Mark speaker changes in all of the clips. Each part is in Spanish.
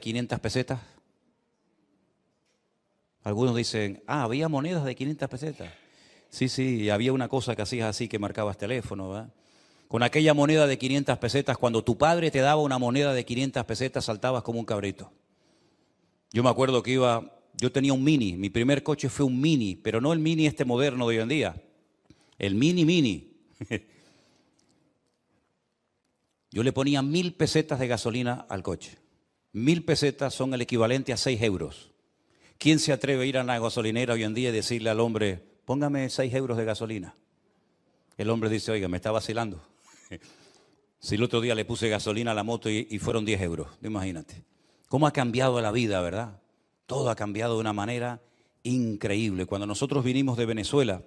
Speaker 1: 500 pesetas? Algunos dicen, había monedas de 500 pesetas. Sí, sí, había una cosa que hacías así que marcabas teléfono, ¿verdad? Con aquella moneda de 500 pesetas, cuando tu padre te daba una moneda de 500 pesetas, saltabas como un cabrito. Yo me acuerdo que yo tenía un Mini, mi primer coche fue un Mini, pero no el Mini este moderno de hoy en día, el Mini. Yo le ponía 1000 pesetas de gasolina al coche. 1000 pesetas son el equivalente a 6 euros. ¿Quién se atreve a ir a una gasolinera hoy en día y decirle al hombre, póngame 6 euros de gasolina? El hombre dice, oiga, me está vacilando. Si el otro día le puse gasolina a la moto y fueron 10 euros, imagínate. ¿Cómo ha cambiado la vida, verdad? Todo ha cambiado de una manera increíble. Cuando nosotros vinimos de Venezuela,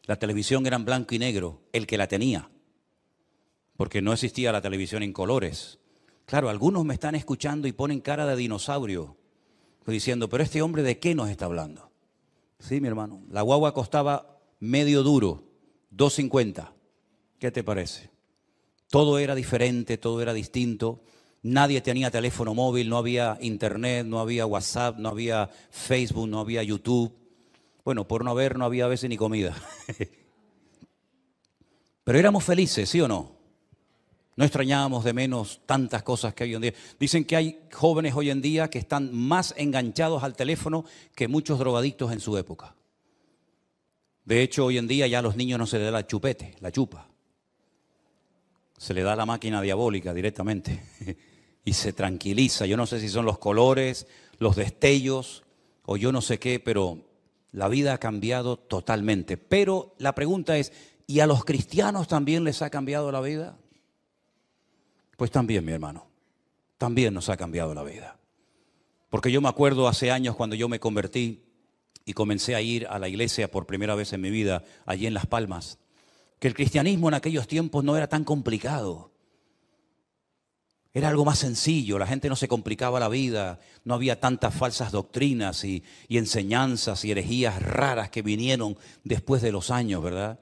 Speaker 1: la televisión era en blanco y negro, el que la tenía, porque no existía la televisión en colores. Claro, algunos me están escuchando y ponen cara de dinosaurio, diciendo, pero este hombre ¿de qué nos está hablando? Sí, mi hermano, la guagua costaba medio duro, 2.50. ¿Qué te parece? Todo era diferente, todo era distinto. Nadie tenía teléfono móvil, no había internet, no había WhatsApp, no había Facebook, no había YouTube. Bueno, por no haber, no había a veces ni comida. Pero éramos felices, ¿sí o no? No extrañábamos de menos tantas cosas que hay hoy en día. Dicen que hay jóvenes hoy en día que están más enganchados al teléfono que muchos drogadictos en su época. De hecho, hoy en día ya a los niños no se les da la chupa. Se le da la máquina diabólica directamente y se tranquiliza. Yo no sé si son los colores, los destellos o yo no sé qué, pero la vida ha cambiado totalmente. Pero la pregunta es, ¿y a los cristianos también les ha cambiado la vida? Pues también, mi hermano, también nos ha cambiado la vida. Porque yo me acuerdo hace años cuando yo me convertí y comencé a ir a la iglesia por primera vez en mi vida, allí en Las Palmas, que el cristianismo en aquellos tiempos no era tan complicado. Era algo más sencillo, la gente no se complicaba la vida, no había tantas falsas doctrinas y enseñanzas y herejías raras que vinieron después de los años, ¿verdad?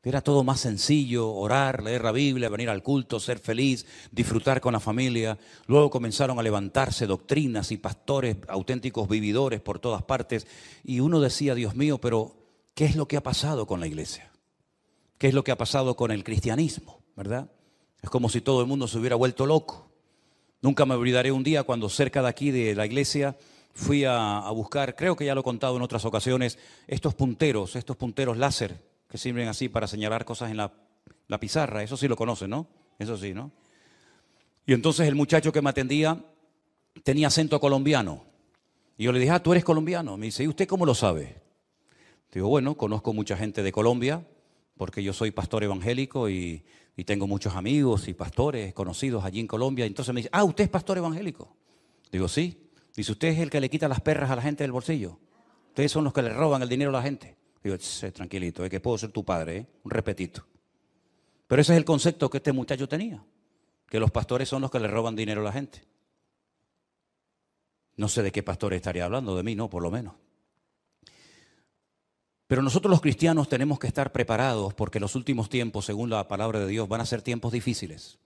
Speaker 1: Era todo más sencillo, orar, leer la Biblia, venir al culto, ser feliz, disfrutar con la familia. Luego comenzaron a levantarse doctrinas y pastores auténticos vividores por todas partes. Y uno decía, Dios mío, pero ¿qué es lo que ha pasado con la iglesia? ¿Qué es lo que ha pasado con el cristianismo? ¿Verdad? Es como si todo el mundo se hubiera vuelto loco. Nunca me olvidaré un día cuando cerca de aquí de la iglesia fui a buscar, creo que ya lo he contado en otras ocasiones, estos punteros láser que sirven así para señalar cosas en la pizarra. Eso sí lo conocen, ¿no? Eso sí, ¿no? Y entonces el muchacho que me atendía tenía acento colombiano. Y yo le dije, ¿tú eres colombiano? Me dice, ¿y usted cómo lo sabe? Digo, bueno, conozco mucha gente de Colombia porque yo soy pastor evangélico y tengo muchos amigos y pastores conocidos allí en Colombia. Entonces me dice, ¿usted es pastor evangélico? Digo, sí. Dice, ¿usted es el que le quita las perras a la gente del bolsillo? Ustedes son los que le roban el dinero a la gente. Digo, tranquilito, que puedo ser tu padre, un repetito. Pero ese es el concepto que este muchacho tenía, que los pastores son los que le roban dinero a la gente. No sé de qué pastor estaría hablando, de mí no, por lo menos. Pero nosotros los cristianos tenemos que estar preparados porque los últimos tiempos, según la palabra de Dios, van a ser tiempos difíciles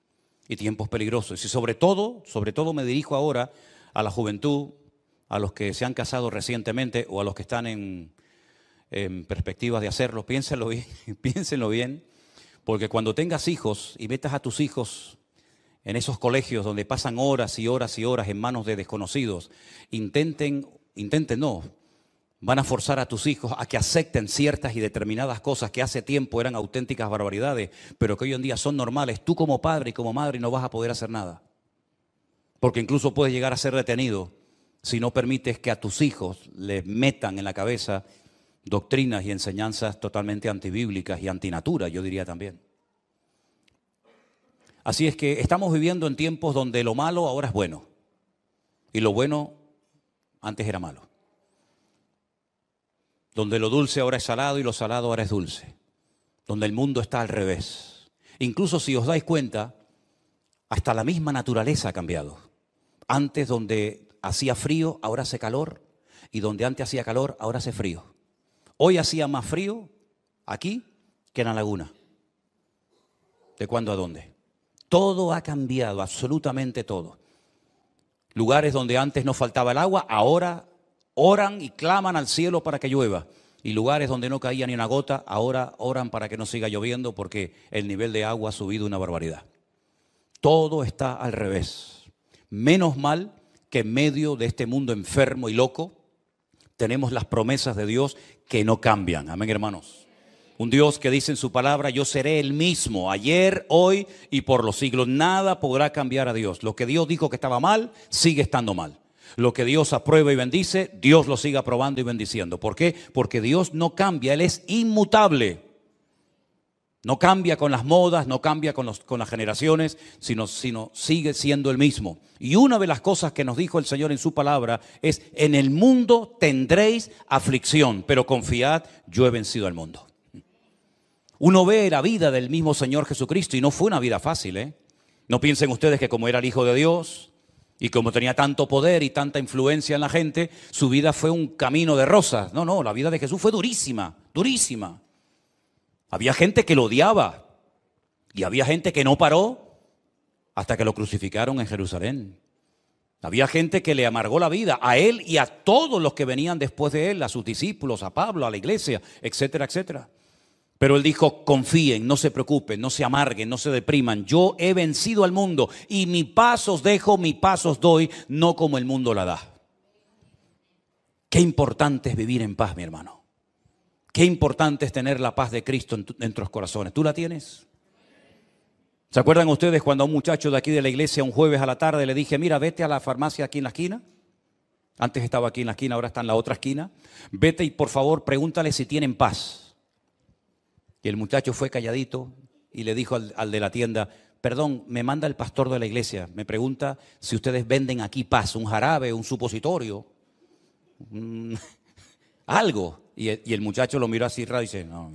Speaker 1: y tiempos peligrosos. Y sobre todo me dirijo ahora a la juventud, a los que se han casado recientemente o a los que están en perspectivas de hacerlo. Piénsenlo bien, porque cuando tengas hijos y metas a tus hijos en esos colegios donde pasan horas y horas y horas en manos de desconocidos, van a forzar a tus hijos a que acepten ciertas y determinadas cosas que hace tiempo eran auténticas barbaridades, pero que hoy en día son normales. Tú como padre y como madre no vas a poder hacer nada, porque incluso puedes llegar a ser detenido si no permites que a tus hijos les metan en la cabeza doctrinas y enseñanzas totalmente antibíblicas y antinatura, yo diría también. Así es que estamos viviendo en tiempos donde lo malo ahora es bueno y lo bueno antes era malo. Donde lo dulce ahora es salado y lo salado ahora es dulce. Donde el mundo está al revés. Incluso si os dais cuenta, hasta la misma naturaleza ha cambiado. Antes donde hacía frío, ahora hace calor. Y donde antes hacía calor, ahora hace frío. Hoy hacía más frío aquí que en la laguna. ¿De cuándo a dónde? Todo ha cambiado, absolutamente todo. Lugares donde antes no faltaba el agua, ahora oran y claman al cielo para que llueva. Y lugares donde no caía ni una gota, ahora oran para que no siga lloviendo porque el nivel de agua ha subido una barbaridad. Todo está al revés. Menos mal que en medio de este mundo enfermo y loco tenemos las promesas de Dios que no cambian. Amén, hermanos. Un Dios que dice en su palabra: yo seré el mismo, ayer, hoy y por los siglos. Nada podrá cambiar a Dios. Lo que Dios dijo que estaba mal, sigue estando mal. Lo que Dios aprueba y bendice, Dios lo sigue aprobando y bendiciendo. ¿Por qué? Porque Dios no cambia, Él es inmutable. No cambia con las modas, no cambia con las generaciones, sino sigue siendo el mismo. Y una de las cosas que nos dijo el Señor en su palabra es: en el mundo tendréis aflicción, pero confiad, yo he vencido al mundo. Uno ve la vida del mismo Señor Jesucristo y no fue una vida fácil, ¿eh? No piensen ustedes que como era el Hijo de Dios y como tenía tanto poder y tanta influencia en la gente, su vida fue un camino de rosas. No, la vida de Jesús fue durísima, durísima. Había gente que lo odiaba y había gente que no paró hasta que lo crucificaron en Jerusalén. Había gente que le amargó la vida a él y a todos los que venían después de él, a sus discípulos, a Pablo, a la iglesia, etcétera, etcétera. Pero él dijo: confíen, no se preocupen, no se amarguen, no se depriman. Yo he vencido al mundo y mi paz os dejo, mi paz os doy, no como el mundo la da. Qué importante es vivir en paz, mi hermano. Qué importante es tener la paz de Cristo en nuestros corazones. ¿Tú la tienes? ¿Se acuerdan ustedes cuando a un muchacho de aquí de la iglesia un jueves a la tarde le dije: mira, vete a la farmacia aquí en la esquina? Antes estaba aquí en la esquina, ahora está en la otra esquina. Vete y por favor pregúntale si tienen paz. Y el muchacho fue calladito y le dijo al de la tienda: perdón, me manda el pastor de la iglesia, me pregunta si ustedes venden aquí paz, un jarabe, un supositorio, algo. Y el muchacho lo miró así raro y dice: no,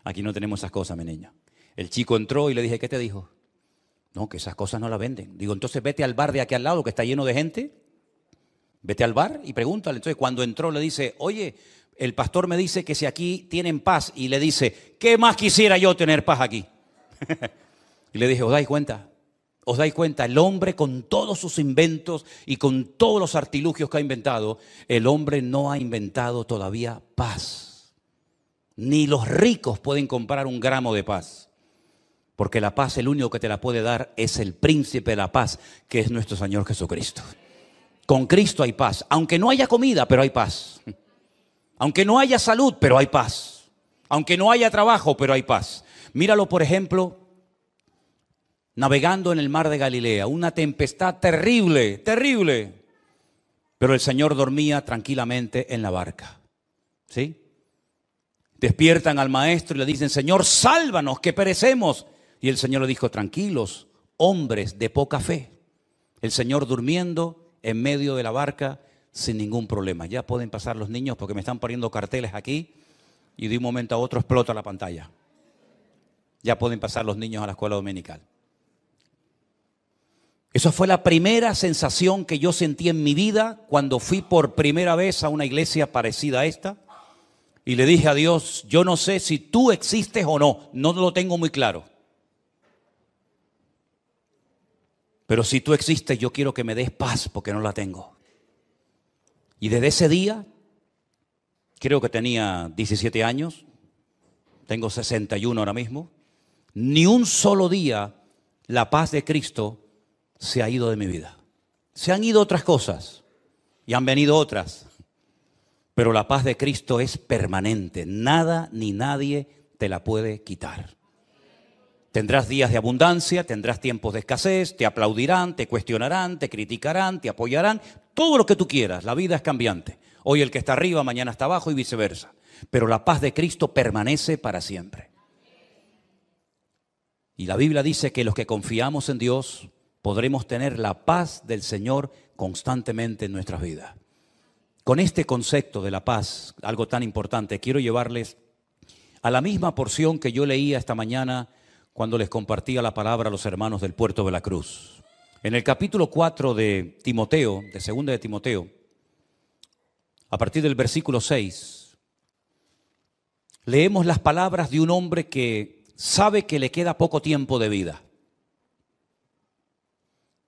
Speaker 1: aquí no tenemos esas cosas, mi niño. El chico entró y le dije: ¿qué te dijo? No, que esas cosas no las venden. Digo: entonces vete al bar de aquí al lado que está lleno de gente, vete al bar y pregúntale. Entonces cuando entró le dice: oye, el pastor me dice que si aquí tienen paz. Y le dice: ¿qué más quisiera yo tener paz aquí? Y le dije: ¿os dais cuenta? ¿Os dais cuenta? El hombre, con todos sus inventos y con todos los artilugios que ha inventado, el hombre no ha inventado todavía paz. Ni los ricos pueden comprar un gramo de paz. Porque la paz, el único que te la puede dar es el príncipe de la paz, que es nuestro Señor Jesucristo. Con Cristo hay paz. Aunque no haya comida, pero hay paz. Aunque no haya salud, pero hay paz. Aunque no haya trabajo, pero hay paz. Míralo, por ejemplo, navegando en el mar de Galilea. Una tempestad terrible, terrible. Pero el Señor dormía tranquilamente en la barca. ¿Sí? Despiertan al maestro y le dicen: Señor, sálvanos, que perecemos. Y el Señor le dijo: tranquilos, hombres de poca fe. El Señor durmiendo en medio de la barca sin ningún problema. Ya pueden pasar los niños porque me están poniendo carteles aquí y de un momento a otro explota la pantalla. Ya pueden pasar los niños a la escuela dominical. Esa fue la primera sensación que yo sentí en mi vida cuando fui por primera vez a una iglesia parecida a esta y le dije a Dios: yo no sé si tú existes o no, no lo tengo muy claro. Pero si tú existes, yo quiero que me des paz porque no la tengo. Y desde ese día, creo que tenía 17 años, tengo 61 ahora mismo, ni un solo día la paz de Cristo se ha ido de mi vida. Se han ido otras cosas y han venido otras, pero la paz de Cristo es permanente. Nada ni nadie te la puede quitar. Tendrás días de abundancia, tendrás tiempos de escasez, te aplaudirán, te cuestionarán, te criticarán, te apoyarán, todo lo que tú quieras. La vida es cambiante. Hoy el que está arriba, mañana está abajo y viceversa. Pero la paz de Cristo permanece para siempre. Y la Biblia dice que los que confiamos en Dios podremos tener la paz del Señor constantemente en nuestras vidas. Con este concepto de la paz, algo tan importante, quiero llevarles a la misma porción que yo leía esta mañana cuando les compartía la palabra a los hermanos del Puerto de la Cruz. En el capítulo 4 de Timoteo, de segunda de Timoteo, a partir del versículo 6, leemos las palabras de un hombre que sabe que le queda poco tiempo de vida.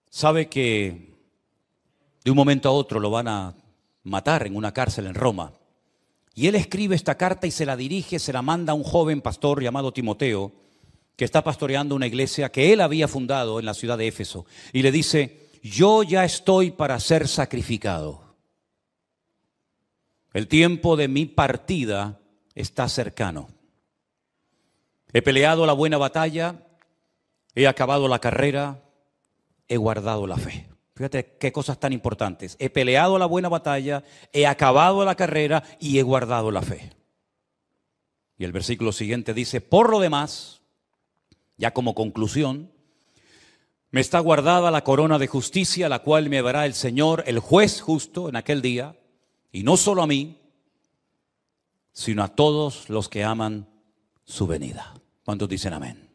Speaker 1: Sabe que De un momento a otro lo van a matar en una cárcel en Roma. Y él escribe esta carta y se la dirige, se la manda a un joven pastor llamado Timoteo, que está pastoreando una iglesia que él había fundado en la ciudad de Éfeso. Y le dice: yo ya estoy para ser sacrificado. El tiempo de mi partida está cercano. He peleado la buena batalla, he acabado la carrera, he guardado la fe. Fíjate qué cosas tan importantes. He peleado la buena batalla, he acabado la carrera y he guardado la fe. Y el versículo siguiente dice: por lo demás, ya como conclusión, me está guardada la corona de justicia, la cual me dará el Señor, el juez justo, en aquel día, y no solo a mí, sino a todos los que aman su venida. ¿Cuántos dicen amén?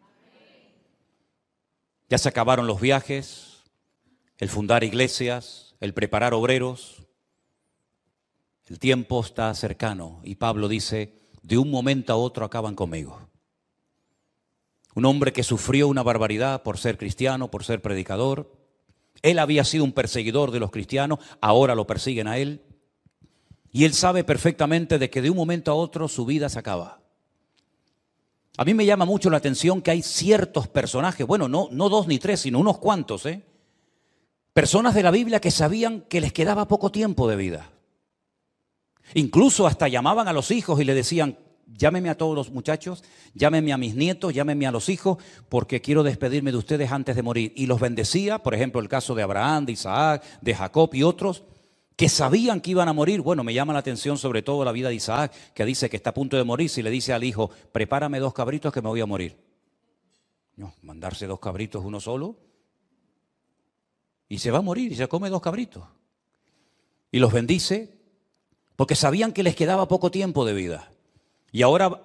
Speaker 1: Ya se acabaron los viajes, el fundar iglesias, el preparar obreros. El tiempo está cercano y Pablo dice: de un momento a otro acaban conmigo. Un hombre que sufrió una barbaridad por ser cristiano, por ser predicador. Él había sido un perseguidor de los cristianos, ahora lo persiguen a él. Y él sabe perfectamente de que de un momento a otro su vida se acaba. A mí me llama mucho la atención que hay ciertos personajes, bueno, no dos ni tres, sino unos cuantos, personas de la Biblia que sabían que les quedaba poco tiempo de vida. Incluso hasta llamaban a los hijos y le decían: llámeme a todos los muchachos, llámeme a mis nietos, llámeme a los hijos, porque quiero despedirme de ustedes antes de morir. Y los bendecía, por ejemplo, el caso de Abraham, de Isaac, de Jacob y otros, que sabían que iban a morir. Bueno, me llama la atención sobre todo la vida de Isaac, que dice que está a punto de morir, si le dice al hijo: prepárame 2 cabritos que me voy a morir. No, mandarse 2 cabritos uno solo, y se va a morir y se come 2 cabritos. Y los bendice porque sabían que les quedaba poco tiempo de vida. Y ahora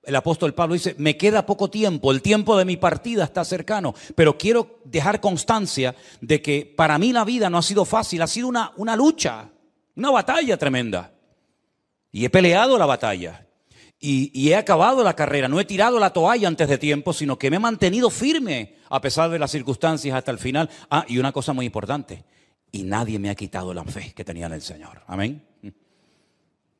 Speaker 1: el apóstol Pablo dice: me queda poco tiempo, el tiempo de mi partida está cercano, pero quiero dejar constancia de que para mí la vida no ha sido fácil, ha sido una lucha, una batalla tremenda. Y he peleado la batalla y he acabado la carrera, no he tirado la toalla antes de tiempo, sino que me he mantenido firme a pesar de las circunstancias hasta el final. Y una cosa muy importante: y nadie me ha quitado la fe que tenía en el Señor. Amén.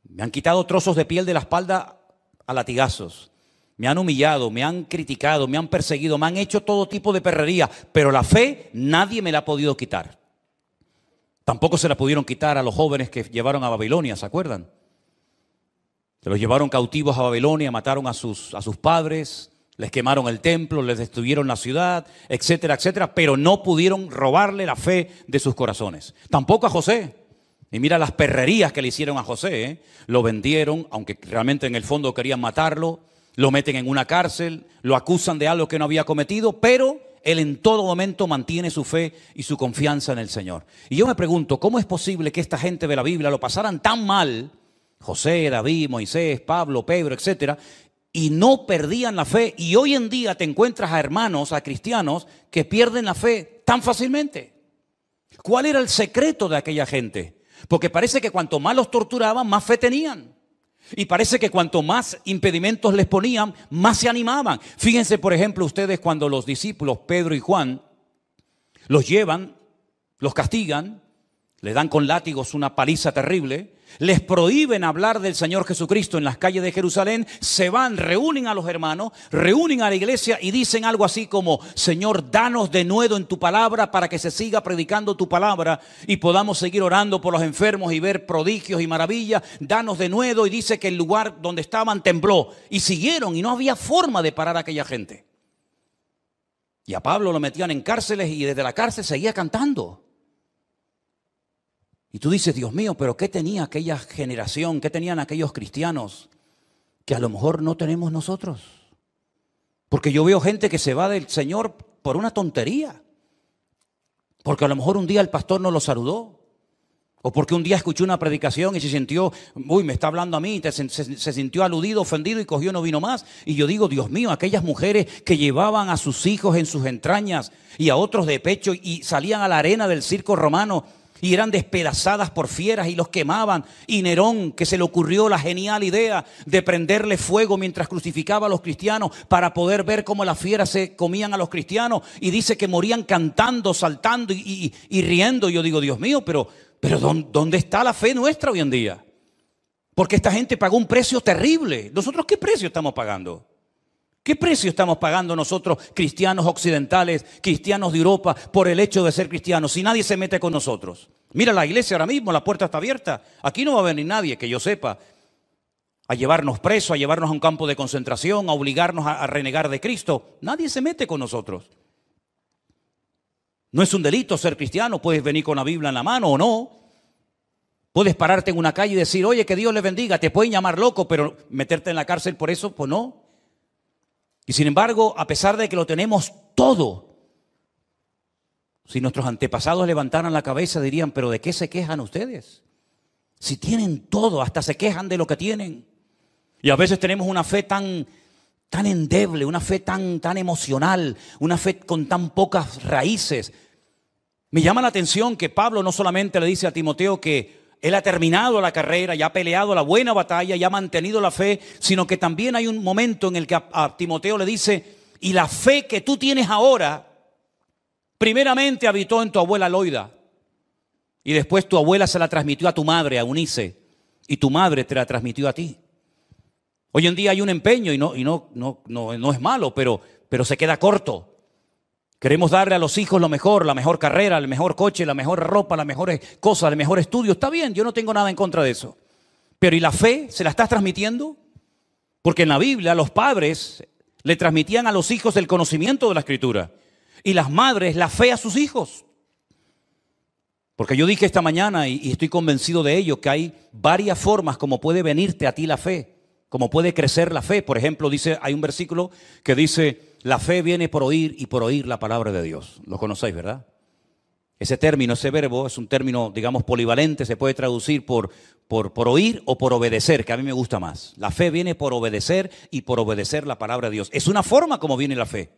Speaker 1: Me han quitado trozos de piel de la espalda a latigazos. Me han humillado, me han criticado, me han perseguido, me han hecho todo tipo de perrería. Pero la fe nadie me la ha podido quitar. Tampoco se la pudieron quitar a los jóvenes que llevaron a Babilonia, ¿se acuerdan? Se los llevaron cautivos a Babilonia, mataron a sus padres, les quemaron el templo, les destruyeron la ciudad, etcétera, etcétera. Pero no pudieron robarle la fe de sus corazones. Tampoco a José. Y mira las perrerías que le hicieron a José, Lo vendieron, aunque realmente en el fondo querían matarlo. Lo meten en una cárcel, lo acusan de algo que no había cometido, pero él en todo momento mantiene su fe y su confianza en el Señor. Y yo me pregunto: ¿cómo es posible que esta gente de la Biblia lo pasaran tan mal? José, David, Moisés, Pablo, Pedro, etcétera, y no perdían la fe. Y hoy en día te encuentras a hermanos, a cristianos, que pierden la fe tan fácilmente. ¿Cuál era el secreto de aquella gente? Porque parece que cuanto más los torturaban, más fe tenían. Y parece que cuanto más impedimentos les ponían, más se animaban. Fíjense, por ejemplo, ustedes cuando los discípulos, Pedro y Juan, los llevan, los castigan, les dan con látigos una paliza terrible, les prohíben hablar del Señor Jesucristo en las calles de Jerusalén, se van, reúnen a los hermanos, reúnen a la iglesia y dicen algo así como: Señor, danos de nuevo en tu palabra para que se siga predicando tu palabra y podamos seguir orando por los enfermos y ver prodigios y maravillas. Danos de nuevo. Y dice que el lugar donde estaban tembló y siguieron, y no había forma de parar a aquella gente. Y a Pablo lo metían en cárceles y desde la cárcel seguía cantando. Y tú dices: Dios mío, pero ¿qué tenía aquella generación? ¿Qué tenían aquellos cristianos que a lo mejor no tenemos nosotros? Porque yo veo gente que se va del Señor por una tontería. Porque a lo mejor un día el pastor no lo saludó. O porque un día escuchó una predicación y se sintió: me está hablando a mí. Se sintió aludido, ofendido y cogió, no vino más. Y yo digo: Dios mío, aquellas mujeres que llevaban a sus hijos en sus entrañas y a otros de pecho y salían a la arena del circo romano y eran despedazadas por fieras y los quemaban. Y Nerón, que se le ocurrió la genial idea de prenderle fuego mientras crucificaba a los cristianos para poder ver cómo las fieras se comían a los cristianos, y dice que morían cantando, saltando y riendo. Yo digo, Dios mío, pero ¿dónde está la fe nuestra hoy en día? Porque esta gente pagó un precio terrible. ¿Nosotros qué precio estamos pagando? ¿Qué precio estamos pagando nosotros, cristianos occidentales, cristianos de Europa, por el hecho de ser cristianos, si nadie se mete con nosotros? Mira la iglesia ahora mismo, la puerta está abierta. Aquí no va a venir nadie, que yo sepa, a llevarnos presos, a llevarnos a un campo de concentración, a obligarnos a renegar de Cristo. Nadie se mete con nosotros. No es un delito ser cristiano, puedes venir con la Biblia en la mano o no. Puedes pararte en una calle y decir, oye, que Dios le bendiga. Te pueden llamar loco, pero meterte en la cárcel por eso, pues no. Y sin embargo, a pesar de que lo tenemos todo, si nuestros antepasados levantaran la cabeza dirían, pero ¿de qué se quejan ustedes? Si tienen todo, hasta se quejan de lo que tienen. Y a veces tenemos una fe tan endeble, una fe tan emocional, una fe con tan pocas raíces. Me llama la atención que Pablo no solamente le dice a Timoteo que él ha terminado la carrera, ya ha peleado la buena batalla, ya ha mantenido la fe, sino que también hay un momento en el que a Timoteo le dice, y la fe que tú tienes ahora, primeramente habitó en tu abuela Loida, y después tu abuela se la transmitió a tu madre, a Eunice, y tu madre te la transmitió a ti. Hoy en día hay un empeño, y no es malo, pero se queda corto. Queremos darle a los hijos lo mejor, la mejor carrera, el mejor coche, la mejor ropa, las mejores cosas, el mejor estudio. Está bien, yo no tengo nada en contra de eso. Pero ¿y la fe? ¿Se la estás transmitiendo? Porque en la Biblia los padres le transmitían a los hijos el conocimiento de la Escritura. Y las madres la fe a sus hijos. Porque yo dije esta mañana, y estoy convencido de ello, que hay varias formas como puede venirte a ti la fe. Como puede crecer la fe. Por ejemplo, hay un versículo que dice, la fe viene por oír y por oír la palabra de Dios. Lo conocéis, ¿verdad? Ese término, ese verbo, es un término, digamos, polivalente. Se puede traducir por oír o por obedecer, que a mí me gusta más. La fe viene por obedecer y por obedecer la palabra de Dios. Es una forma como viene la fe.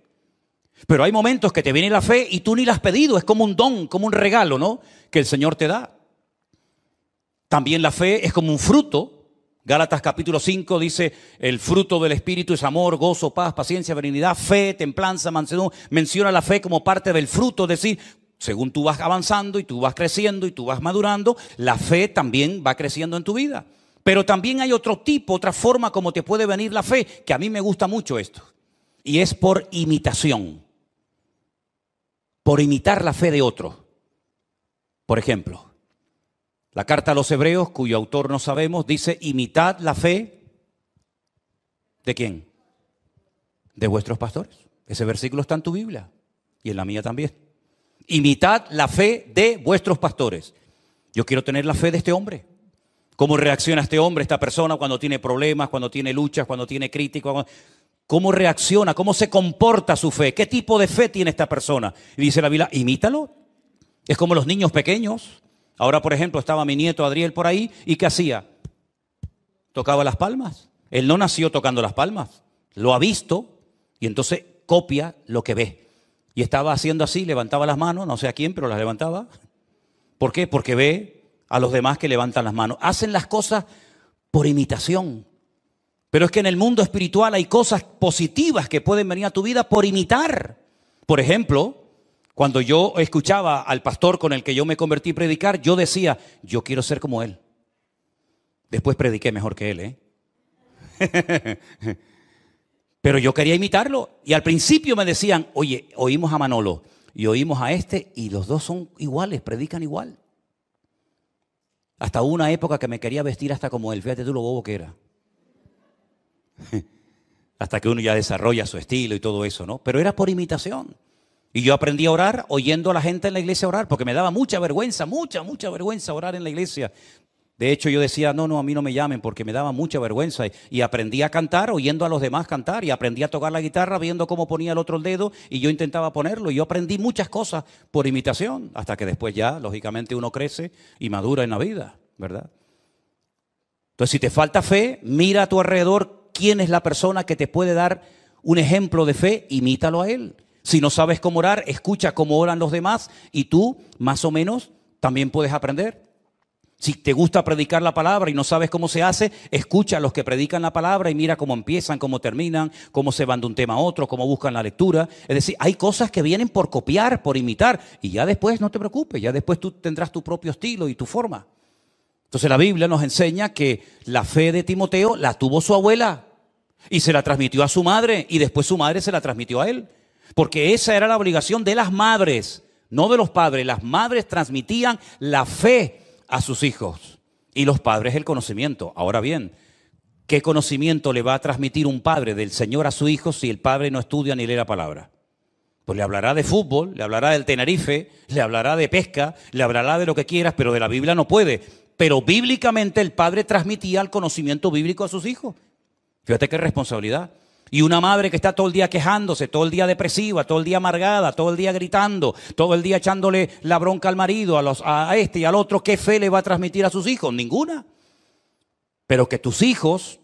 Speaker 1: Pero hay momentos que te viene la fe y tú ni la has pedido. Es como un don, como un regalo, ¿no? Que el Señor te da. También la fe es como un fruto. Gálatas capítulo 5 dice, el fruto del Espíritu es amor, gozo, paz, paciencia, benignidad, fe, templanza, mansedumbre. Menciona la fe como parte del fruto, es decir, según tú vas avanzando y tú vas creciendo y tú vas madurando, la fe también va creciendo en tu vida. Pero también hay otro tipo, otra forma como te puede venir la fe, que a mí me gusta mucho esto, y es por imitación, por imitar la fe de otro. Por ejemplo, la carta a los Hebreos, cuyo autor no sabemos, dice, imitad la fe, ¿de quién? De vuestros pastores. Ese versículo está en tu Biblia y en la mía también. Imitad la fe de vuestros pastores. Yo quiero tener la fe de este hombre. ¿Cómo reacciona este hombre, esta persona, cuando tiene problemas, cuando tiene luchas, cuando tiene críticas? ¿Cómo reacciona? ¿Cómo se comporta su fe? ¿Qué tipo de fe tiene esta persona? Y dice la Biblia, imítalo. Es como los niños pequeños. Ahora, por ejemplo, estaba mi nieto Adriel por ahí, ¿y qué hacía? Tocaba las palmas. Él no nació tocando las palmas, lo ha visto y entonces copia lo que ve. Y estaba haciendo así, levantaba las manos, no sé a quién, pero las levantaba. ¿Por qué? Porque ve a los demás que levantan las manos. Hacen las cosas por imitación. Pero es que en el mundo espiritual hay cosas positivas que pueden venir a tu vida por imitar. Por ejemplo, cuando yo escuchaba al pastor con el que yo me convertí a predicar, yo decía, yo quiero ser como él. Después prediqué mejor que él, Pero yo quería imitarlo. Y al principio me decían, oye, oímos a Manolo y oímos a este y los dos son iguales, predican igual. Hasta hubo una época que me quería vestir hasta como él. Fíjate tú lo bobo que era. Hasta que uno ya desarrolla su estilo y todo eso, ¿no? Pero era por imitación. Y yo aprendí a orar oyendo a la gente en la iglesia orar, porque me daba mucha vergüenza orar en la iglesia. De hecho, yo decía, no, a mí no me llamen porque me daba mucha vergüenza. Y aprendí a cantar oyendo a los demás cantar. Y aprendí a tocar la guitarra viendo cómo ponía el otro el dedo y yo intentaba ponerlo. Y yo aprendí muchas cosas por imitación, hasta que después ya, lógicamente, uno crece y madura en la vida, ¿verdad? Entonces, si te falta fe, mira a tu alrededor quién es la persona que te puede dar un ejemplo de fe, imítalo a él. Si no sabes cómo orar, escucha cómo oran los demás y tú, más o menos, también puedes aprender. Si te gusta predicar la palabra y no sabes cómo se hace, escucha a los que predican la palabra y mira cómo empiezan, cómo terminan, cómo se van de un tema a otro, cómo buscan la lectura. Es decir, hay cosas que vienen por copiar, por imitar, y ya después no te preocupes, ya después tú tendrás tu propio estilo y tu forma. Entonces la Biblia nos enseña que la fe de Timoteo la tuvo su abuela y se la transmitió a su madre y después su madre se la transmitió a él. Porque esa era la obligación de las madres, no de los padres. Las madres transmitían la fe a sus hijos y los padres el conocimiento. Ahora bien, ¿qué conocimiento le va a transmitir un padre del Señor a su hijo si el padre no estudia ni lee la palabra? Pues le hablará de fútbol, le hablará del Tenerife, le hablará de pesca, le hablará de lo que quieras, pero de la Biblia no puede. Pero bíblicamente el padre transmitía el conocimiento bíblico a sus hijos. Fíjate qué responsabilidad. Y una madre que está todo el día quejándose, todo el día depresiva, todo el día amargada, todo el día gritando, todo el día echándole la bronca al marido, a este y al otro, ¿qué fe le va a transmitir a sus hijos? Ninguna. Pero que tus hijos,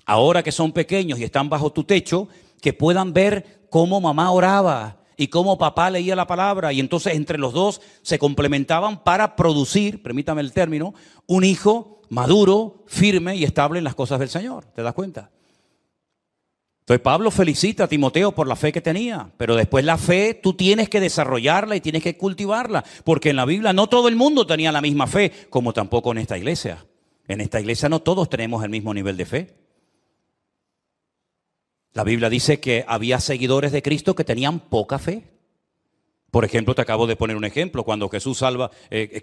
Speaker 1: ahora que son pequeños y están bajo tu techo, que puedan ver cómo mamá oraba y cómo papá leía la palabra. Y entonces entre los dos se complementaban para producir, permítame el término, un hijo maduro, firme y estable en las cosas del Señor. ¿Te das cuenta? Entonces Pablo felicita a Timoteo por la fe que tenía, pero después la fe tú tienes que desarrollarla y tienes que cultivarla, porque en la Biblia no todo el mundo tenía la misma fe, como tampoco en esta iglesia. En esta iglesia no todos tenemos el mismo nivel de fe. La Biblia dice que había seguidores de Cristo que tenían poca fe. Por ejemplo, te acabo de poner un ejemplo, cuando Jesús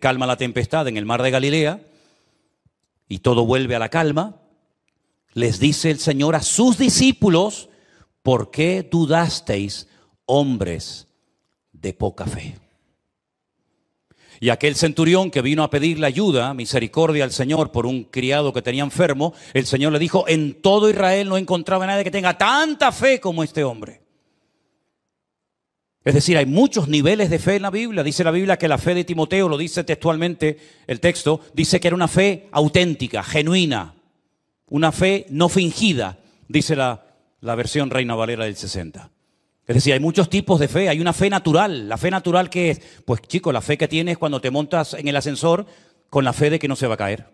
Speaker 1: calma la tempestad en el mar de Galilea y todo vuelve a la calma. Les dice el Señor a sus discípulos, ¿por qué dudasteis, hombres de poca fe? Y aquel centurión que vino a pedirle ayuda, misericordia al Señor por un criado que tenía enfermo, el Señor le dijo, en todo Israel no encontraba a nadie que tenga tanta fe como este hombre. Es decir, hay muchos niveles de fe en la Biblia. Dice la Biblia que la fe de Timoteo, lo dice textualmente el texto, dice que era una fe auténtica, genuina. Una fe no fingida, dice la versión Reina Valera del 60. Es decir, hay muchos tipos de fe. Hay una fe natural. ¿La fe natural qué es? Pues chico, la fe que tienes cuando te montas en el ascensor con la fe de que no se va a caer.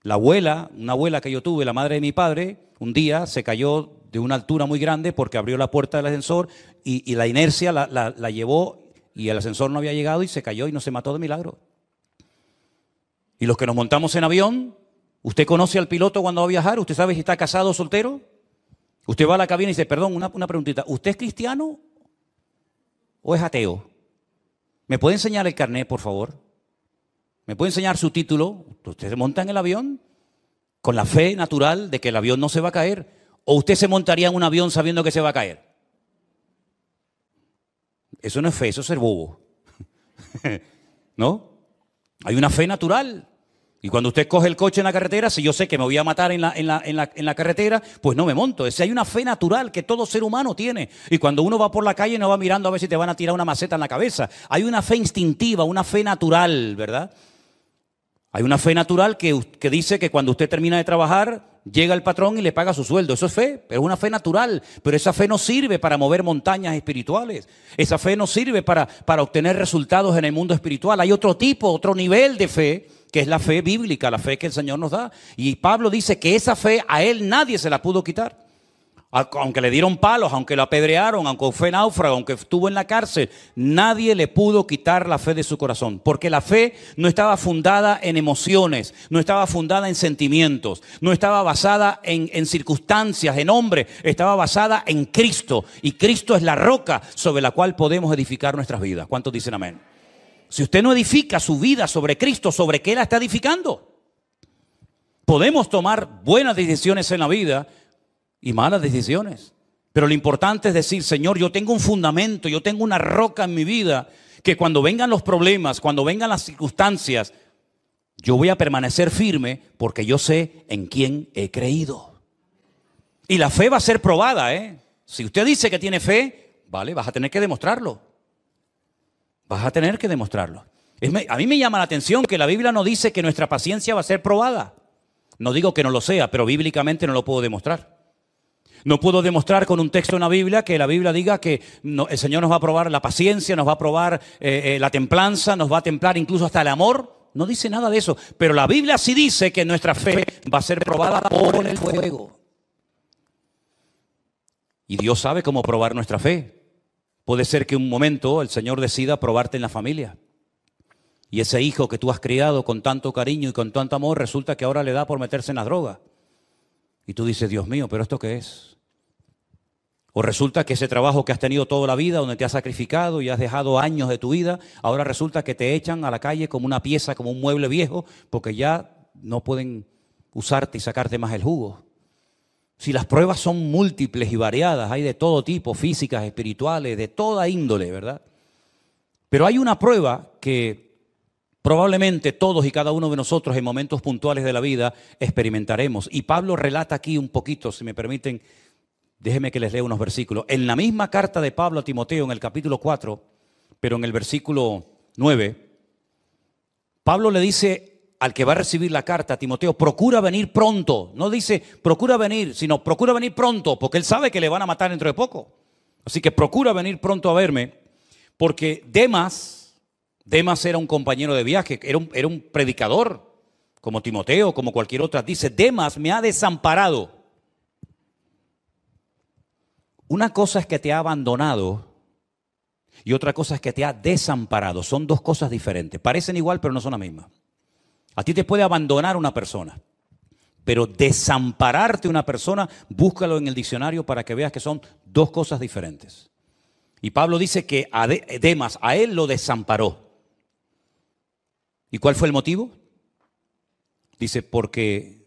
Speaker 1: Una abuela que yo tuve, la madre de mi padre, un día se cayó de una altura muy grande porque abrió la puerta del ascensor y la inercia la llevó y el ascensor no había llegado y se cayó y no se mató de milagro. Y los que nos montamos en avión, ¿usted conoce al piloto cuando va a viajar? ¿Usted sabe si está casado o soltero? Usted va a la cabina y dice, perdón, una preguntita. ¿Usted es cristiano o es ateo? ¿Me puede enseñar el carnet, por favor? ¿Me puede enseñar su título? ¿Usted se monta en el avión con la fe natural de que el avión no se va a caer? ¿O usted se montaría en un avión sabiendo que se va a caer? Eso no es fe, eso es ser bobo. ¿No? Hay una fe natural. Y cuando usted coge el coche en la carretera, si yo sé que me voy a matar en la carretera, pues no me monto. Es decir, hay una fe natural que todo ser humano tiene. Y cuando uno va por la calle no va mirando a ver si te van a tirar una maceta en la cabeza. Hay una fe instintiva, una fe natural, ¿verdad? Hay una fe natural que dice que cuando usted termina de trabajar, llega el patrón y le paga su sueldo. Eso es fe, pero es una fe natural. Pero esa fe no sirve para mover montañas espirituales. Esa fe no sirve para obtener resultados en el mundo espiritual. Hay otro tipo, otro nivel de fe, que es la fe bíblica, la fe que el Señor nos da. Y Pablo dice que esa fe a él nadie se la pudo quitar. Aunque le dieron palos, aunque lo apedrearon, aunque fue náufrago, aunque estuvo en la cárcel, nadie le pudo quitar la fe de su corazón. Porque la fe no estaba fundada en emociones, no estaba fundada en sentimientos, no estaba basada en circunstancias, en hombres, estaba basada en Cristo. Y Cristo es la roca sobre la cual podemos edificar nuestras vidas. ¿Cuántos dicen amén? Si usted no edifica su vida sobre Cristo, ¿sobre qué la está edificando? Podemos tomar buenas decisiones en la vida y malas decisiones. Pero lo importante es decir, Señor, yo tengo un fundamento, yo tengo una roca en mi vida, que cuando vengan los problemas, cuando vengan las circunstancias, yo voy a permanecer firme porque yo sé en quién he creído. Y la fe va a ser probada, ¿eh? Si usted dice que tiene fe, vale, vas a tener que demostrarlo. Vas a tener que demostrarlo. A mí me llama la atención que la Biblia no dice que nuestra paciencia va a ser probada. No digo que no lo sea, pero bíblicamente no lo puedo demostrar. No puedo demostrar con un texto en la Biblia que la Biblia diga que el Señor nos va a probar la paciencia, nos va a probar la templanza, nos va a templar incluso hasta el amor. No dice nada de eso. Pero la Biblia sí dice que nuestra fe va a ser probada por el fuego. Y Dios sabe cómo probar nuestra fe. Puede ser que un momento el Señor decida probarte en la familia. Y ese hijo que tú has criado con tanto cariño y con tanto amor, resulta que ahora le da por meterse en las drogas. Y tú dices, Dios mío, ¿pero esto qué es? O resulta que ese trabajo que has tenido toda la vida, donde te has sacrificado y has dejado años de tu vida, ahora resulta que te echan a la calle como una pieza, como un mueble viejo, porque ya no pueden usarte y sacarte más el jugo. Si las pruebas son múltiples y variadas, hay de todo tipo, físicas, espirituales, de toda índole, ¿verdad? Pero hay una prueba que probablemente todos y cada uno de nosotros en momentos puntuales de la vida experimentaremos. Y Pablo relata aquí un poquito, si me permiten, déjenme que les lea unos versículos. En la misma carta de Pablo a Timoteo, en el capítulo 4, pero en el versículo 9, Pablo le dice al que va a recibir la carta a Timoteo, procura venir pronto. No dice procura venir, sino procura venir pronto, porque él sabe que le van a matar dentro de poco. Así que procura venir pronto a verme, porque Demas era un compañero de viaje, era un predicador, como Timoteo, como cualquier otra. Dice, Demas me ha desamparado. Una cosa es que te ha abandonado y otra cosa es que te ha desamparado. Son dos cosas diferentes. Parecen igual, pero no son la misma. A ti te puede abandonar una persona, pero desampararte una persona, búscalo en el diccionario para que veas que son dos cosas diferentes. Y Pablo dice que a Demas, a él lo desamparó. ¿Y cuál fue el motivo? Dice, porque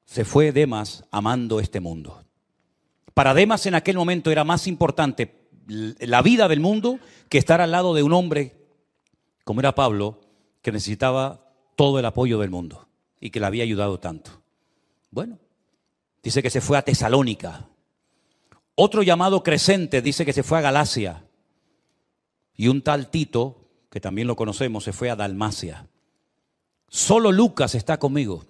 Speaker 1: se fue Demas amando este mundo. Para Demas en aquel momento era más importante la vida del mundo que estar al lado de un hombre, como era Pablo, que necesitaba todo el apoyo del mundo y que le había ayudado tanto. Bueno, dice que se fue a Tesalónica. Otro llamado Crescente dice que se fue a Galacia. Y un tal Tito, que también lo conocemos, se fue a Dalmacia. Solo Lucas está conmigo.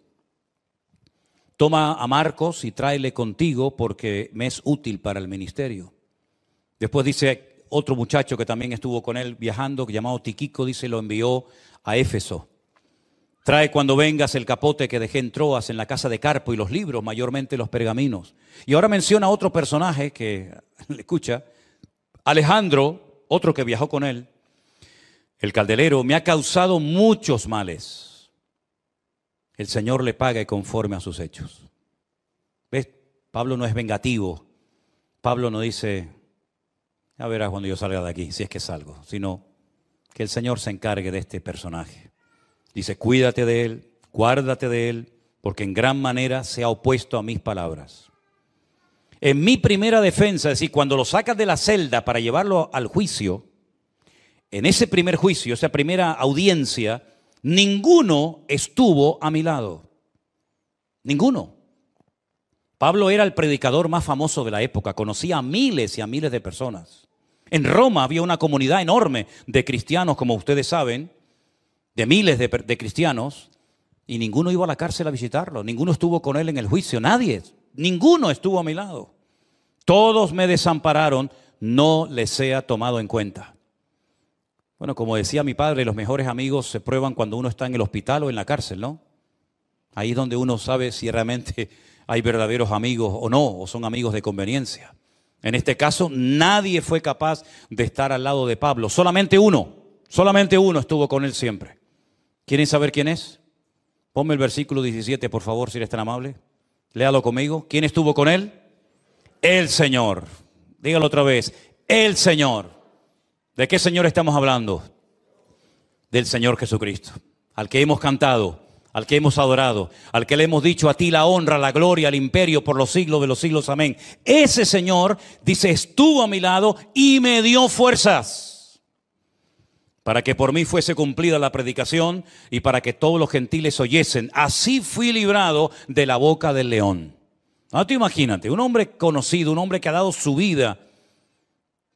Speaker 1: Toma a Marcos y tráele contigo porque me es útil para el ministerio. Después dice otro muchacho que también estuvo con él viajando, llamado Tiquico, dice, lo envió a Éfeso. Trae cuando vengas el capote que dejé en Troas en la casa de Carpo y los libros, mayormente los pergaminos. Y ahora menciona otro personaje que, escucha, Alejandro, otro que viajó con él, el calderero, me ha causado muchos males. El Señor le pague conforme a sus hechos. ¿Ves? Pablo no es vengativo. Pablo no dice, ya verás cuando yo salga de aquí, si es que salgo, sino que el Señor se encargue de este personaje. Dice, cuídate de él, guárdate de él, porque en gran manera se ha opuesto a mis palabras. En mi primera defensa, es decir, cuando lo sacas de la celda para llevarlo al juicio, en ese primer juicio, esa primera audiencia, ninguno estuvo a mi lado. Ninguno. Pablo era el predicador más famoso de la época, conocía a miles y a miles de personas. En Roma había una comunidad enorme de cristianos, como ustedes saben, de miles de cristianos, y ninguno iba a la cárcel a visitarlo, ninguno estuvo con él en el juicio, nadie, ninguno estuvo a mi lado. Todos me desampararon, no les sea tomado en cuenta. Bueno, como decía mi padre, los mejores amigos se prueban cuando uno está en el hospital o en la cárcel, ¿no? Ahí es donde uno sabe si realmente hay verdaderos amigos o no, o son amigos de conveniencia. En este caso, nadie fue capaz de estar al lado de Pablo, solamente uno estuvo con él siempre. ¿Quieren saber quién es? Ponme el versículo 17, por favor, si eres tan amable. Léalo conmigo. ¿Quién estuvo con él? El Señor. Dígalo otra vez. El Señor. ¿De qué Señor estamos hablando? Del Señor Jesucristo, al que hemos cantado, al que hemos adorado, al que le hemos dicho a ti la honra, la gloria, el imperio por los siglos de los siglos. Amén. Ese Señor, dice, estuvo a mi lado y me dio fuerzas para que por mí fuese cumplida la predicación y para que todos los gentiles oyesen. Así fui librado de la boca del león. Ahora tú imagínate, un hombre conocido, un hombre que ha dado su vida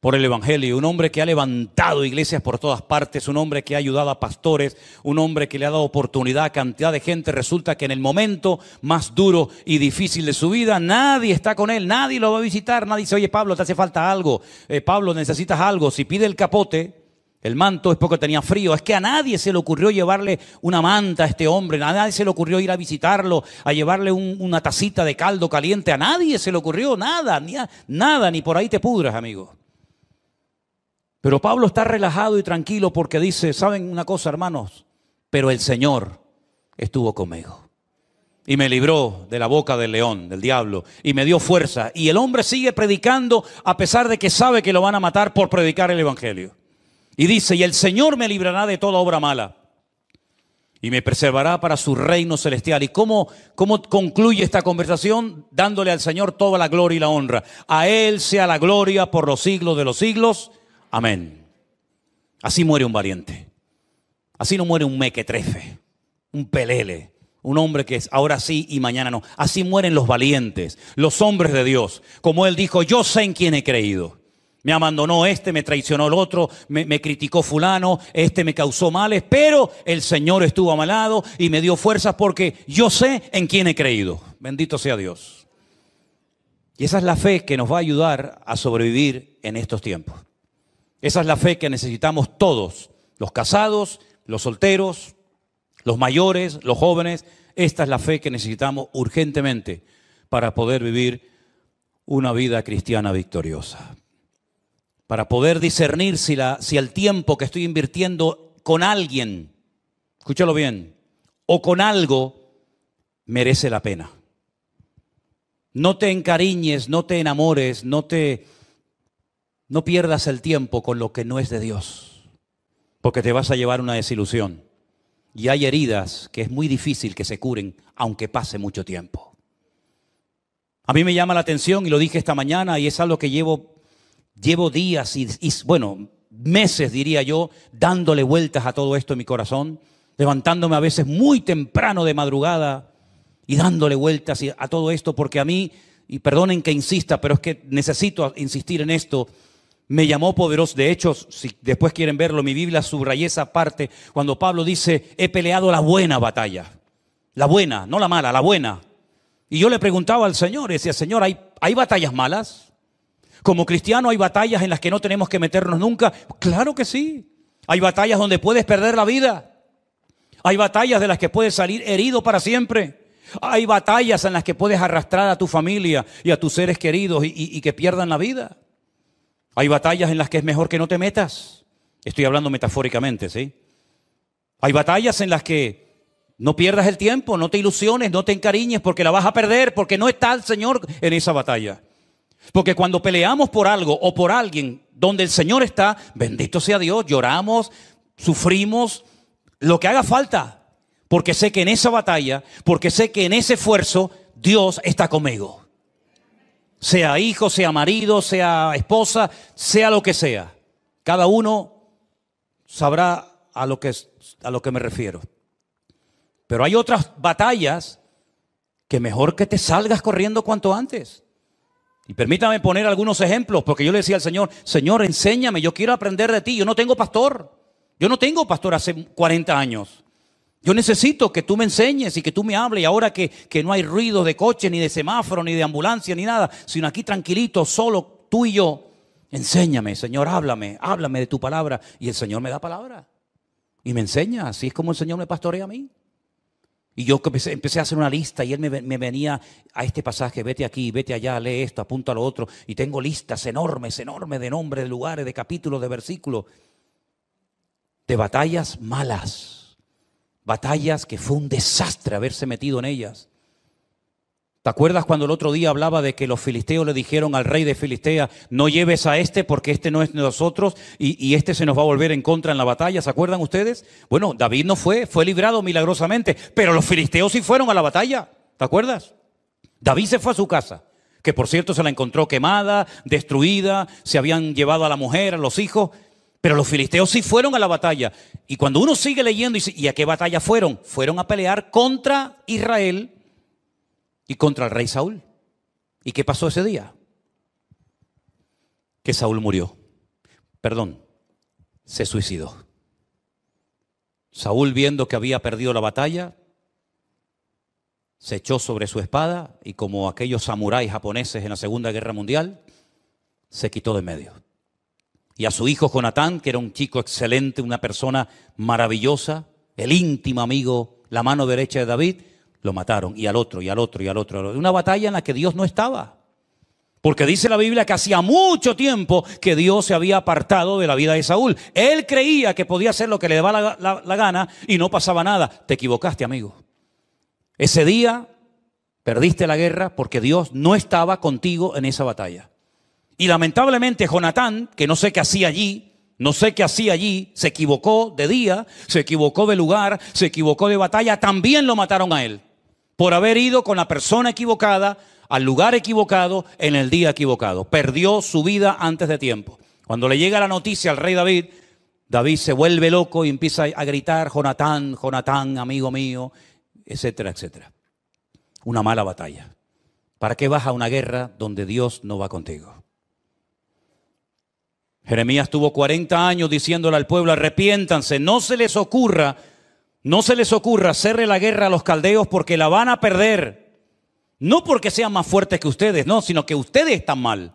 Speaker 1: por el Evangelio, un hombre que ha levantado iglesias por todas partes, un hombre que ha ayudado a pastores, un hombre que le ha dado oportunidad a cantidad de gente. Resulta que en el momento más duro y difícil de su vida, nadie está con él, nadie lo va a visitar, nadie dice, oye Pablo, te hace falta algo, Pablo, necesitas algo. Si pide el capote, el manto, es porque tenía frío. Es que a nadie se le ocurrió llevarle una manta a este hombre, a nadie se le ocurrió ir a visitarlo, a llevarle una tacita de caldo caliente, a nadie se le ocurrió nada, ni por ahí te pudras, amigo. Pero Pablo está relajado y tranquilo porque dice, ¿saben una cosa, hermanos? Pero el Señor estuvo conmigo y me libró de la boca del león, del diablo, y me dio fuerza. Y el hombre sigue predicando a pesar de que sabe que lo van a matar por predicar el Evangelio. Y dice, y el Señor me librará de toda obra mala y me preservará para su reino celestial. ¿Y cómo concluye esta conversación? Dándole al Señor toda la gloria y la honra. A Él sea la gloria por los siglos de los siglos. Amén. Así muere un valiente. Así no muere un mequetrefe, un pelele, un hombre que es ahora sí y mañana no. Así mueren los valientes, los hombres de Dios. Como él dijo, yo sé en quién he creído. Me abandonó este, me traicionó el otro, me criticó fulano, este me causó males, pero el Señor estuvo a mi lado y me dio fuerzas porque yo sé en quién he creído. Bendito sea Dios. Y esa es la fe que nos va a ayudar a sobrevivir en estos tiempos. Esa es la fe que necesitamos todos, los casados, los solteros, los mayores, los jóvenes. Esta es la fe que necesitamos urgentemente para poder vivir una vida cristiana victoriosa. Para poder discernir si el tiempo que estoy invirtiendo con alguien, escúchalo bien, o con algo, merece la pena. No te encariñes, no te enamores, no pierdas el tiempo con lo que no es de Dios, porque te vas a llevar una desilusión. Y hay heridas que es muy difícil que se curen, aunque pase mucho tiempo. A mí me llama la atención, y lo dije esta mañana, y es algo que llevo días y meses, diría yo, dándole vueltas a todo esto en mi corazón, levantándome a veces muy temprano de madrugada y dándole vueltas a todo esto, porque a mí, y perdonen que insista, pero es que necesito insistir en esto, me llamó poderoso. De hecho, si después quieren verlo, mi Biblia subrayé esa parte cuando Pablo dice, he peleado la buena batalla. La buena, no la mala, la buena. Y yo le preguntaba al Señor, decía, Señor, ¿hay batallas malas? Como cristiano hay batallas en las que no tenemos que meternos nunca. Claro que sí. Hay batallas donde puedes perder la vida. Hay batallas de las que puedes salir herido para siempre. Hay batallas en las que puedes arrastrar a tu familia y a tus seres queridos y que pierdan la vida. Hay batallas en las que es mejor que no te metas. Estoy hablando metafóricamente, ¿sí? Hay batallas en las que no pierdas el tiempo, no te ilusiones, no te encariñes porque la vas a perder, porque no está el Señor en esa batalla. Porque cuando peleamos por algo o por alguien donde el Señor está, bendito sea Dios, lloramos, sufrimos, lo que haga falta. Porque sé que en esa batalla, porque sé que en ese esfuerzo, Dios está conmigo. Sea hijo, sea marido, sea esposa, sea lo que sea. Cada uno sabrá a lo que me refiero. Pero hay otras batallas que mejor que te salgas corriendo cuanto antes. Y permítame poner algunos ejemplos, porque yo le decía al Señor, Señor, enséñame, yo quiero aprender de ti. Yo no tengo pastor. Yo no tengo pastor hace 40 años. Yo necesito que tú me enseñes y que tú me hables. Y ahora que no hay ruido de coche, ni de semáforo, ni de ambulancia, ni nada, sino aquí tranquilito, solo tú y yo, enséñame, Señor, háblame de tu palabra. Y el Señor me da palabra y me enseña. Así es como el Señor me pastorea a mí. Y yo empecé a hacer una lista y Él me venía a este pasaje, vete aquí, vete allá, lee esto, apunta a lo otro. Y tengo listas enormes de nombres, de lugares, de capítulos, de versículos, de batallas malas. Batallas que fue un desastre haberse metido en ellas. ¿Te acuerdas cuando el otro día hablaba de que los filisteos le dijeron al rey de Filistea, no lleves a este porque este no es de nosotros y este se nos va a volver en contra en la batalla? ¿Se acuerdan ustedes? Bueno, David no fue librado milagrosamente, pero los filisteos sí fueron a la batalla. ¿Te acuerdas? David se fue a su casa, que por cierto se la encontró quemada, destruida, se habían llevado a la mujer, a los hijos. Pero los filisteos sí fueron a la batalla. Y cuando uno sigue leyendo, ¿y a qué batalla fueron? Fueron a pelear contra Israel y contra el rey Saúl. ¿Y qué pasó ese día? Que Saúl murió. Perdón, se suicidó. Saúl, viendo que había perdido la batalla, se echó sobre su espada y, como aquellos samuráis japoneses en la Segunda Guerra Mundial, se quitó de en medio. Y a su hijo Jonatán, que era un chico excelente, una persona maravillosa, el íntimo amigo, la mano derecha de David, lo mataron. Y al otro, y al otro, y al otro. Una batalla en la que Dios no estaba. Porque dice la Biblia que hacía mucho tiempo que Dios se había apartado de la vida de Saúl. Él creía que podía hacer lo que le daba la gana y no pasaba nada. Te equivocaste, amigo. Ese día perdiste la guerra porque Dios no estaba contigo en esa batalla. Y lamentablemente Jonatán, que no sé qué hacía allí, se equivocó de día, se equivocó de lugar, se equivocó de batalla, también lo mataron a él. Por haber ido con la persona equivocada, al lugar equivocado, en el día equivocado. Perdió su vida antes de tiempo. Cuando le llega la noticia al rey David, David se vuelve loco y empieza a gritar: Jonatán, Jonatán, amigo mío, etcétera, etcétera. Una mala batalla. ¿Para qué vas a una guerra donde Dios no va contigo? Jeremías tuvo 40 años diciéndole al pueblo: arrepiéntanse, no se les ocurra hacerle la guerra a los caldeos, porque la van a perder. No porque sean más fuertes que ustedes, no, sino que ustedes están mal.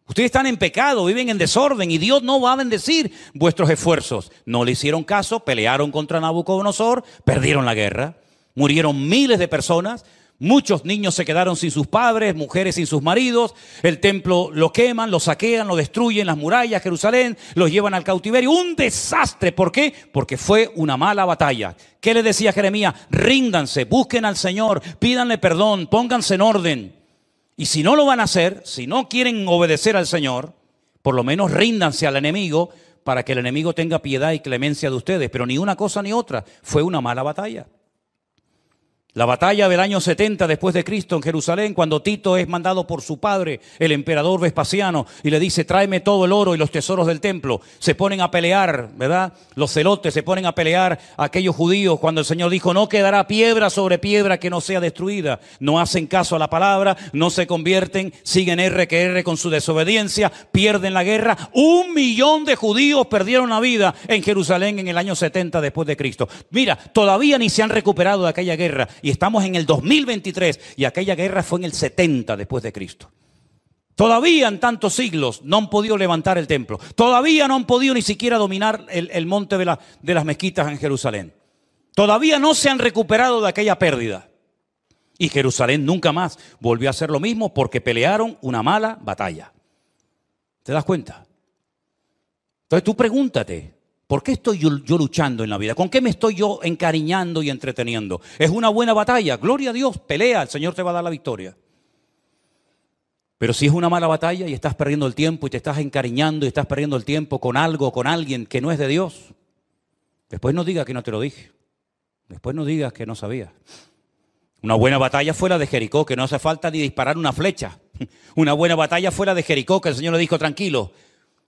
Speaker 1: Ustedes están en pecado, viven en desorden y Dios no va a bendecir vuestros esfuerzos. No le hicieron caso, pelearon contra Nabucodonosor, perdieron la guerra. Murieron miles de personas, muchos niños se quedaron sin sus padres, mujeres sin sus maridos. El templo lo queman, lo saquean, lo destruyen, las murallas, Jerusalén, los llevan al cautiverio. Un desastre. ¿Por qué? Porque fue una mala batalla. ¿Qué le decía Jeremías? Ríndanse, busquen al Señor, pídanle perdón, pónganse en orden. Y si no lo van a hacer, si no quieren obedecer al Señor, por lo menos ríndanse al enemigo para que el enemigo tenga piedad y clemencia de ustedes. Pero ni una cosa ni otra, fue una mala batalla. La batalla del año 70 después de Cristo en Jerusalén, cuando Tito es mandado por su padre, el emperador Vespasiano, y le dice: tráeme todo el oro y los tesoros del templo. Se ponen a pelear, ¿verdad? Los celotes se ponen a pelear a aquellos judíos cuando el Señor dijo: no quedará piedra sobre piedra que no sea destruida. No hacen caso a la palabra, no se convierten, siguen R que R con su desobediencia, pierden la guerra. 1 millón de judíos perdieron la vida en Jerusalén en el año 70 después de Cristo. Mira, todavía ni se han recuperado de aquella guerra. Y estamos en el 2023 y aquella guerra fue en el 70 después de Cristo. Todavía en tantos siglos no han podido levantar el templo. Todavía no han podido ni siquiera dominar el monte de las mezquitas en Jerusalén. Todavía no se han recuperado de aquella pérdida. Y Jerusalén nunca más volvió a hacer lo mismo porque pelearon una mala batalla. ¿Te das cuenta? Entonces tú pregúntate: ¿por qué estoy yo luchando en la vida? ¿Con qué me estoy yo encariñando y entreteniendo? ¿Es una buena batalla? Gloria a Dios, pelea, el Señor te va a dar la victoria. Pero si es una mala batalla y estás perdiendo el tiempo y te estás encariñando y estás perdiendo el tiempo con algo, con alguien que no es de Dios, después no digas que no te lo dije. Después no digas que no sabías. Una buena batalla fue la de Jericó, que no hace falta ni disparar una flecha. Una buena batalla fue la de Jericó, que el Señor le dijo: tranquilo,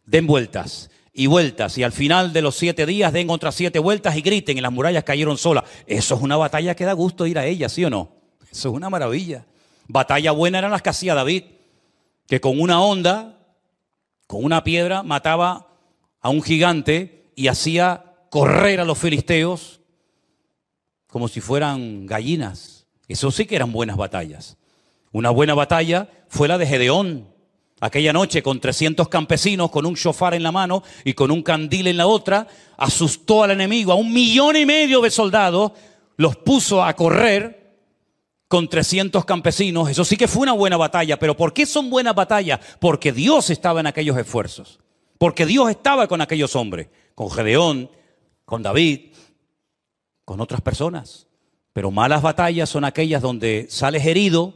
Speaker 1: den vueltas y vueltas, y al final de los 7 días den otras 7 vueltas y griten, y las murallas cayeron solas. Eso es una batalla que da gusto ir a ella, ¿sí o no? Eso es una maravilla. Batalla buena eran las que hacía David, que con una honda, con una piedra, mataba a un gigante y hacía correr a los filisteos como si fueran gallinas. Eso sí que eran buenas batallas. Una buena batalla fue la de Gedeón. Aquella noche, con 300 campesinos, con un shofar en la mano y con un candil en la otra, asustó al enemigo. A 1,5 millones de soldados los puso a correr con 300 campesinos. Eso sí que fue una buena batalla. ¿Pero por qué son buenas batallas? Porque Dios estaba en aquellos esfuerzos. Porque Dios estaba con aquellos hombres. Con Gedeón, con David, con otras personas. Pero malas batallas son aquellas donde sales herido.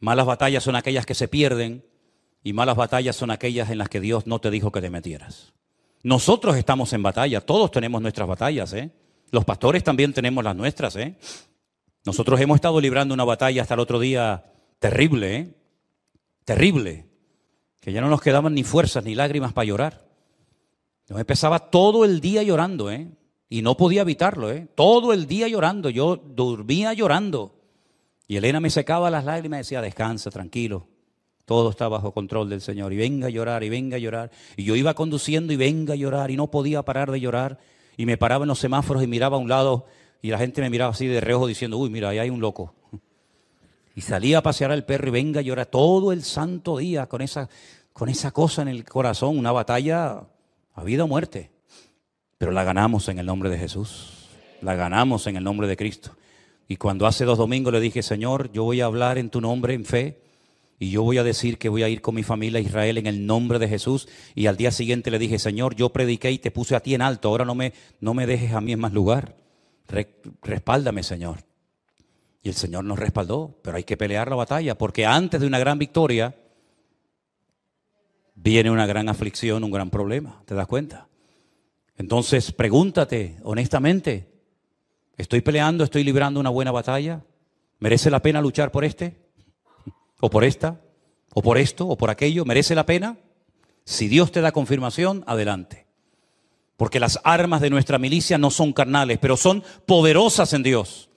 Speaker 1: Malas batallas son aquellas que se pierden, y malas batallas son aquellas en las que Dios no te dijo que te metieras. Nosotros estamos en batalla, todos tenemos nuestras batallas, ¿eh? Los pastores también tenemos las nuestras, ¿eh? Nosotros hemos estado librando una batalla hasta el otro día terrible, ¿eh? Terrible, que ya no nos quedaban ni fuerzas ni lágrimas para llorar. Yo me pasaba todo el día llorando, ¿eh? Y no podía evitarlo, ¿eh? Todo el día llorando, yo dormía llorando. Y Elena me secaba las lágrimas y decía: descansa, tranquilo, Todo está bajo control del Señor. Y venga a llorar, y venga a llorar. Y yo iba conduciendo y venga a llorar y no podía parar de llorar. Y me paraba en los semáforos y miraba a un lado y la gente me miraba así de reojo diciendo, uy, mira, ahí hay un loco. Y salía a pasear al perro y venga a llorar todo el santo día con esa cosa en el corazón, una batalla a vida o muerte. Pero la ganamos en el nombre de Jesús. La ganamos en el nombre de Cristo. Y cuando hace 2 domingos le dije, Señor, yo voy a hablar en tu nombre en fe. Y yo voy a decir que voy a ir con mi familia a Israel en el nombre de Jesús. Y al día siguiente le dije, Señor, yo prediqué y te puse a ti en alto. Ahora no me dejes a mí en más lugar. Respáldame, Señor. Y el Señor nos respaldó. Pero hay que pelear la batalla. Porque antes de una gran victoria viene una gran aflicción, un gran problema. ¿Te das cuenta? Entonces pregúntate honestamente. ¿Estoy peleando, estoy librando una buena batalla? ¿Merece la pena luchar por este? ¿O por esta? ¿O por esto? ¿O por aquello? ¿Merece la pena? Si Dios te da confirmación, adelante. Porque las armas de nuestra milicia no son carnales, pero son poderosas en Dios.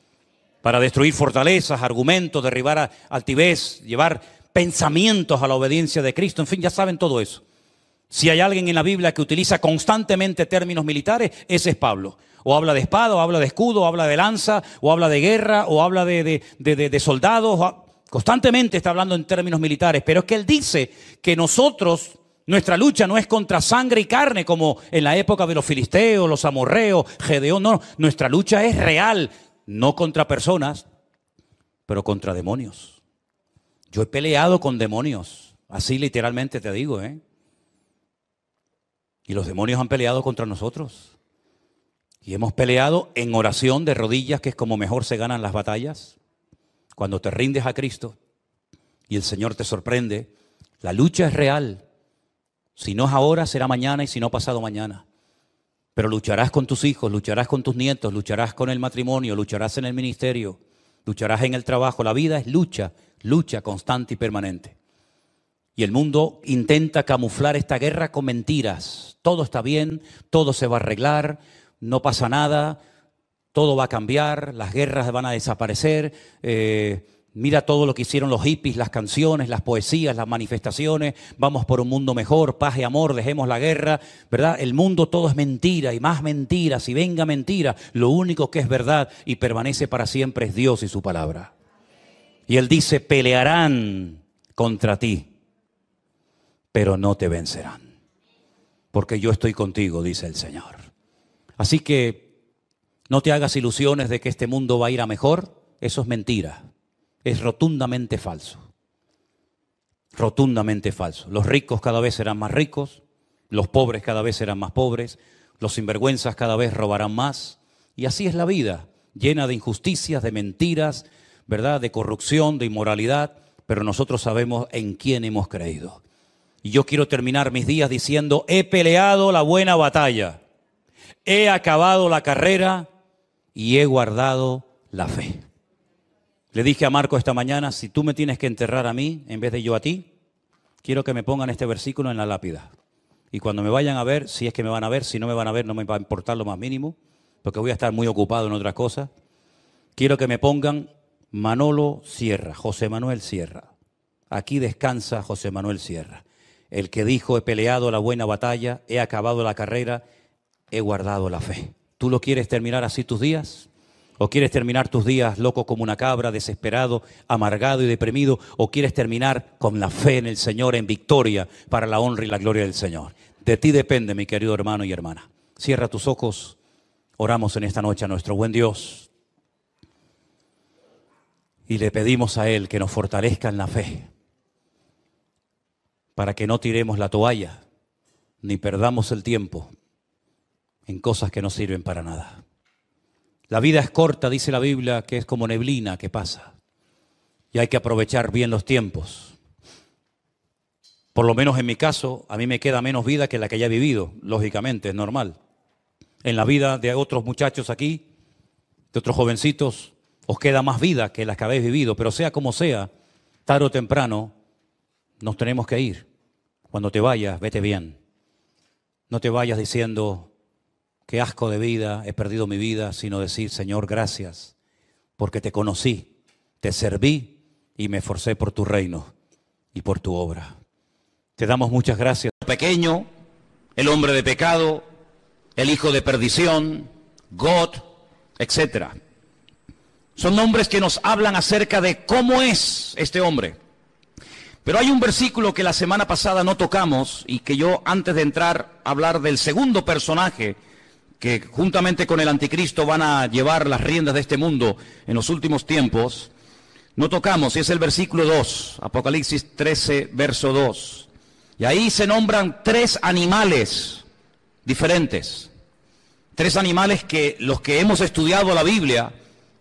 Speaker 1: Para destruir fortalezas, argumentos, derribar altivez, llevar pensamientos a la obediencia de Cristo. En fin, ya saben todo eso. Si hay alguien en la Biblia que utiliza constantemente términos militares, ese es Pablo. O habla de espada, o habla de escudo, o habla de lanza, o habla de guerra, o habla de soldados. Constantemente está hablando en términos militares, pero es que él dice que nosotros, nuestra lucha no es contra sangre y carne como en la época de los filisteos, los amorreos, Gedeón, no, nuestra lucha es real, no contra personas, pero contra demonios. Yo he peleado con demonios, así literalmente te digo, y los demonios han peleado contra nosotros. Y hemos peleado en oración de rodillas, que es como mejor se ganan las batallas. Cuando te rindes a Cristo y el Señor te sorprende, la lucha es real. Si no es ahora, será mañana y si no pasado mañana. Pero lucharás con tus hijos, lucharás con tus nietos, lucharás con el matrimonio, lucharás en el ministerio, lucharás en el trabajo. La vida es lucha, lucha constante y permanente. Y el mundo intenta camuflar esta guerra con mentiras. Todo está bien, todo se va a arreglar, no pasa nada. Todo va a cambiar, las guerras van a desaparecer. Mira todo lo que hicieron los hippies, las canciones, las poesías, las manifestaciones. Vamos por un mundo mejor, paz y amor, dejemos la guerra, ¿verdad? El mundo todo es mentira y más mentiras y venga mentira. Lo único que es verdad y permanece para siempre es Dios y su palabra. Y Él dice, pelearán contra ti, pero no te vencerán. Porque yo estoy contigo, dice el Señor. Así que no te hagas ilusiones de que este mundo va a ir a mejor. Eso es mentira. Es rotundamente falso. Rotundamente falso. Los ricos cada vez serán más ricos. Los pobres cada vez serán más pobres. Los sinvergüenzas cada vez robarán más. Y así es la vida, llena de injusticias, de mentiras, ¿verdad? De corrupción, de inmoralidad. Pero nosotros sabemos en quién hemos creído. Y yo quiero terminar mis días diciendo, he peleado la buena batalla. He acabado la carrera y he guardado la fe. Le dije a Marco esta mañana, si tú me tienes que enterrar a mí en vez de yo a ti, quiero que me pongan este versículo en la lápida. Y cuando me vayan a ver, si es que me van a ver, si no me van a ver no me va a importar lo más mínimo, porque voy a estar muy ocupado en otras cosas. Quiero que me pongan Manolo Sierra, José Manuel Sierra. Aquí descansa José Manuel Sierra. El que dijo, he peleado la buena batalla, he acabado la carrera, he guardado la fe. ¿Tú lo quieres terminar así tus días? ¿O quieres terminar tus días loco como una cabra, desesperado, amargado y deprimido? ¿O quieres terminar con la fe en el Señor, en victoria para la honra y la gloria del Señor? De ti depende, mi querido hermano y hermana. Cierra tus ojos. Oramos en esta noche a nuestro buen Dios. Y le pedimos a Él que nos fortalezca en la fe. Para que no tiremos la toalla, ni perdamos el tiempo en cosas que no sirven para nada. La vida es corta, dice la Biblia, que es como neblina que pasa. Y hay que aprovechar bien los tiempos. Por lo menos en mi caso, a mí me queda menos vida que la que ya he vivido. Lógicamente, es normal. En la vida de otros muchachos aquí, de otros jovencitos, os queda más vida que las que habéis vivido. Pero sea como sea, tarde o temprano, nos tenemos que ir. Cuando te vayas, vete bien. No te vayas diciendo, qué asco de vida, he perdido mi vida, sino decir, Señor, gracias, porque te conocí, te serví y me esforcé por tu reino. y por tu obra. Te damos muchas gracias. Pequeño, el hombre de pecado, el hijo de perdición, God, etc. Son nombres que nos hablan acerca de cómo es este hombre. Pero hay un versículo que la semana pasada no tocamos y que yo, antes de entrar a hablar del segundo personaje que juntamente con el anticristo van a llevar las riendas de este mundo en los últimos tiempos, no tocamos, y es el versículo 2, Apocalipsis 13, verso 2. Y ahí se nombran 3 animales diferentes. 3 animales que los que hemos estudiado la Biblia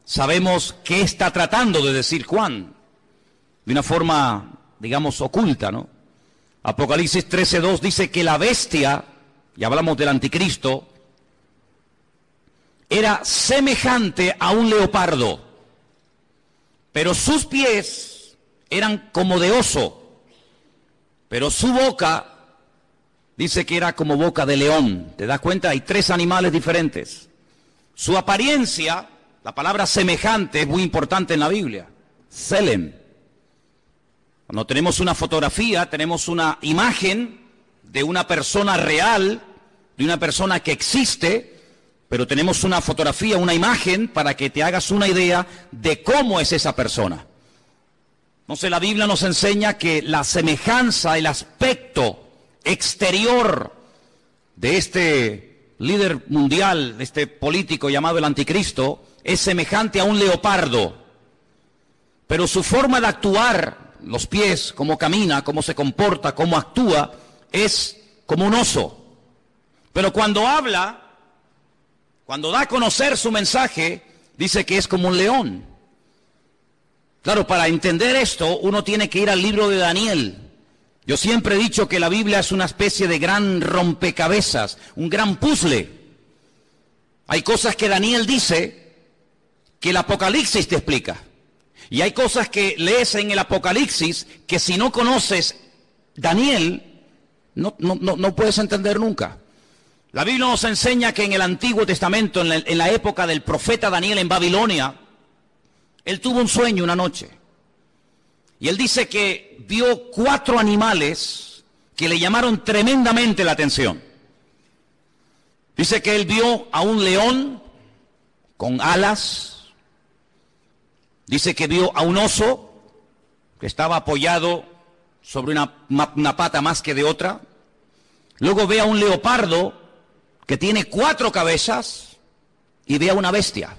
Speaker 1: sabemos qué está tratando de decir Juan, de una forma, digamos, oculta, ¿no? Apocalipsis 13:2 dice que la bestia, y hablamos del anticristo, era semejante a un leopardo, pero sus pies eran como de oso, pero su boca dice que era como boca de león. ¿Te das cuenta? Hay 3 animales diferentes. Su apariencia, la palabra semejante es muy importante en la Biblia. Selem. Cuando tenemos una fotografía, tenemos una imagen de una persona real, de una persona que existe, pero tenemos una fotografía, una imagen para que te hagas una idea de cómo es esa persona. Entonces la Biblia nos enseña que la semejanza, el aspecto exterior de este líder mundial, de este político llamado el anticristo, es semejante a un leopardo. Pero su forma de actuar, los pies, cómo camina, cómo se comporta, cómo actúa, es como un oso. Pero cuando habla, cuando da a conocer su mensaje, dice que es como un león. Claro, para entender esto, uno tiene que ir al libro de Daniel. Yo siempre he dicho que la Biblia es una especie de gran rompecabezas, un gran puzzle. Hay cosas que Daniel dice que el Apocalipsis te explica. Y hay cosas que lees en el Apocalipsis que si no conoces Daniel, no puedes entender nunca. La Biblia nos enseña que en el Antiguo Testamento, en la época del profeta Daniel en Babilonia, él tuvo un sueño una noche. Y él dice que vio 4 animales que le llamaron tremendamente la atención. Dice que él vio a un león con alas. Dice que vio a un oso que estaba apoyado sobre una pata más que de otra. Luego ve a un leopardo que tiene 4 cabezas y ve a una bestia,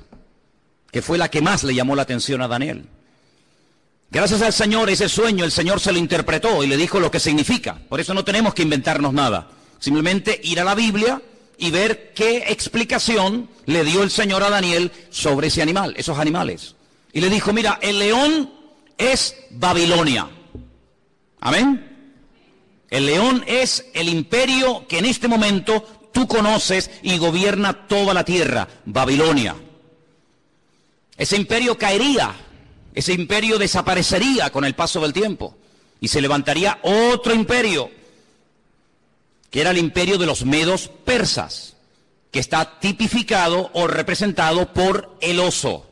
Speaker 1: que fue la que más le llamó la atención a Daniel. Gracias al Señor, ese sueño el Señor se lo interpretó y le dijo lo que significa. Por eso no tenemos que inventarnos nada. Simplemente ir a la Biblia y ver qué explicación le dio el Señor a Daniel sobre ese animal, esos animales. Y le dijo, mira, el león es Babilonia. Amén. El león es el imperio que en este momento tú conoces y gobierna toda la tierra, Babilonia. Ese imperio caería, ese imperio desaparecería con el paso del tiempo y se levantaría otro imperio, que era el imperio de los medos persas, que está tipificado o representado por el oso.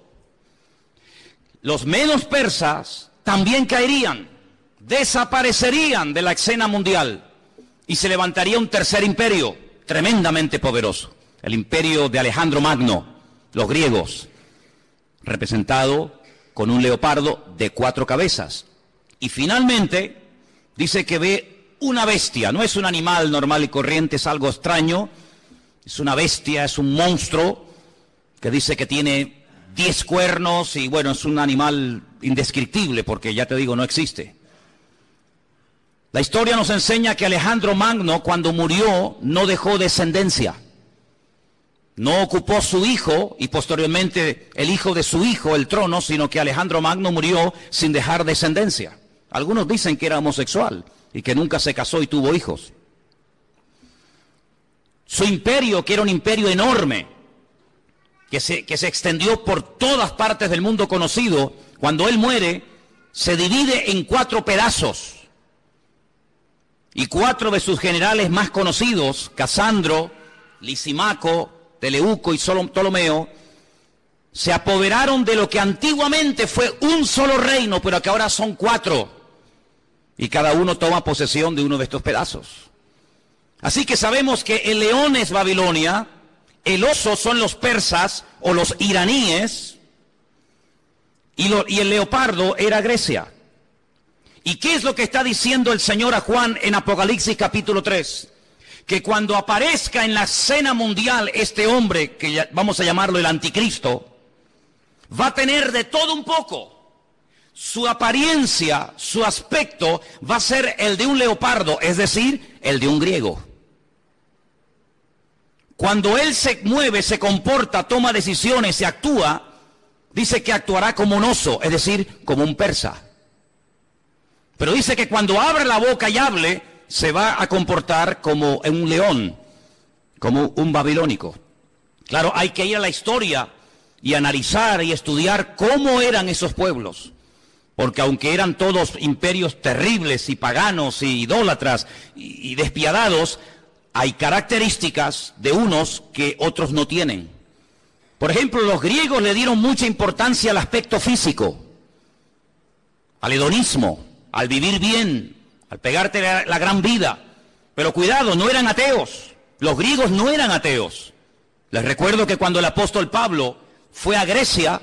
Speaker 1: Los medos persas también caerían, desaparecerían de la escena mundial y se levantaría un tercer imperio tremendamente poderoso, el imperio de Alejandro Magno, los griegos, representado con un leopardo de 4 cabezas. Y finalmente dice que ve una bestia, no es un animal normal y corriente, es algo extraño, es una bestia, es un monstruo que dice que tiene 10 cuernos y bueno, es un animal indescriptible porque ya te digo, no existe. La historia nos enseña que Alejandro Magno, cuando murió, no dejó descendencia. No ocupó su hijo y posteriormente el hijo de su hijo el trono, sino que Alejandro Magno murió sin dejar descendencia. Algunos dicen que era homosexual y que nunca se casó y tuvo hijos. Su imperio, que era un imperio enorme, que se extendió por todas partes del mundo conocido, cuando él muere, se divide en 4 pedazos. Y 4 de sus generales más conocidos, Casandro, Lisimaco, Teleuco y Ptolomeo, se apoderaron de lo que antiguamente fue un solo reino, pero que ahora son 4. y cada uno toma posesión de uno de estos pedazos. Así que sabemos que el león es Babilonia, el oso son los persas o los iraníes, y el leopardo era Grecia. ¿Y qué es lo que está diciendo el Señor a Juan en Apocalipsis capítulo 3? Que cuando aparezca en la escena mundial este hombre, que vamos a llamarlo el anticristo, va a tener de todo un poco. Su apariencia, su aspecto va a ser el de un leopardo, es decir, el de un griego. Cuando él se mueve, se comporta, toma decisiones, se actúa, dice que actuará como un oso, es decir, como un persa. Pero dice que cuando abra la boca y hable, se va a comportar como un león, como un babilónico. Claro, hay que ir a la historia y analizar y estudiar cómo eran esos pueblos. Porque aunque eran todos imperios terribles y paganos y idólatras y despiadados, hay características de unos que otros no tienen. Por ejemplo, los griegos le dieron mucha importancia al aspecto físico, al hedonismo, al vivir bien, al pegarte la gran vida. Pero cuidado, no eran ateos. Los griegos no eran ateos. Les recuerdo que cuando el apóstol Pablo fue a Grecia,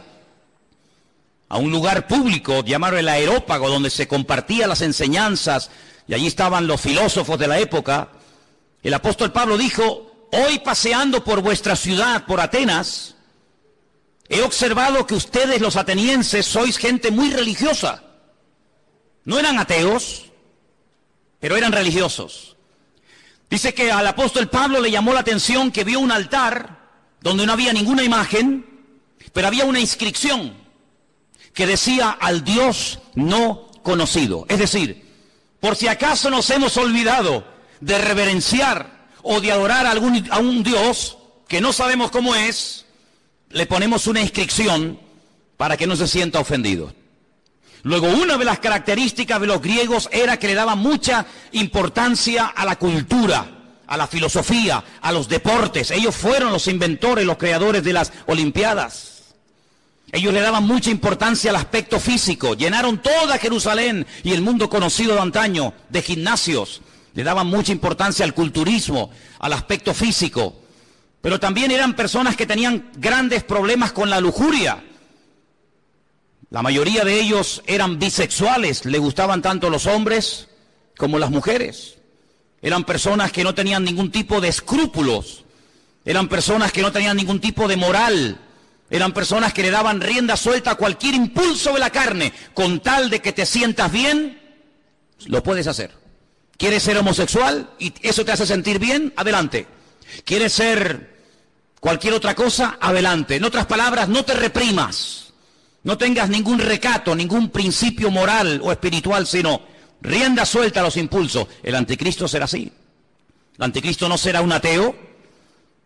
Speaker 1: a un lugar público llamado el Areópago, donde se compartían las enseñanzas, y allí estaban los filósofos de la época, el apóstol Pablo dijo: hoy paseando por vuestra ciudad, por Atenas, he observado que ustedes los atenienses sois gente muy religiosa. No eran ateos, pero eran religiosos. Dice que al apóstol Pablo le llamó la atención que vio un altar donde no había ninguna imagen, pero había una inscripción que decía: al Dios no conocido. Es decir, por si acaso nos hemos olvidado de reverenciar o de adorar a un Dios que no sabemos cómo es, le ponemos una inscripción para que no se sienta ofendido. Luego, una de las características de los griegos era que le daban mucha importancia a la cultura, a la filosofía, a los deportes. Ellos fueron los inventores, los creadores de las Olimpiadas. Ellos le daban mucha importancia al aspecto físico. Llenaron toda Jerusalén y el mundo conocido de antaño de gimnasios. Le daban mucha importancia al culturismo, al aspecto físico. Pero también eran personas que tenían grandes problemas con la lujuria. La mayoría de ellos eran bisexuales, le gustaban tanto los hombres como las mujeres. Eran personas que no tenían ningún tipo de escrúpulos. Eran personas que no tenían ningún tipo de moral. Eran personas que le daban rienda suelta a cualquier impulso de la carne. Con tal de que te sientas bien, lo puedes hacer. ¿Quieres ser homosexual y eso te hace sentir bien? Adelante. ¿Quieres ser cualquier otra cosa? Adelante. En otras palabras, no te reprimas. No tengas ningún recato, ningún principio moral o espiritual, sino rienda suelta a los impulsos. El anticristo será así. El anticristo no será un ateo,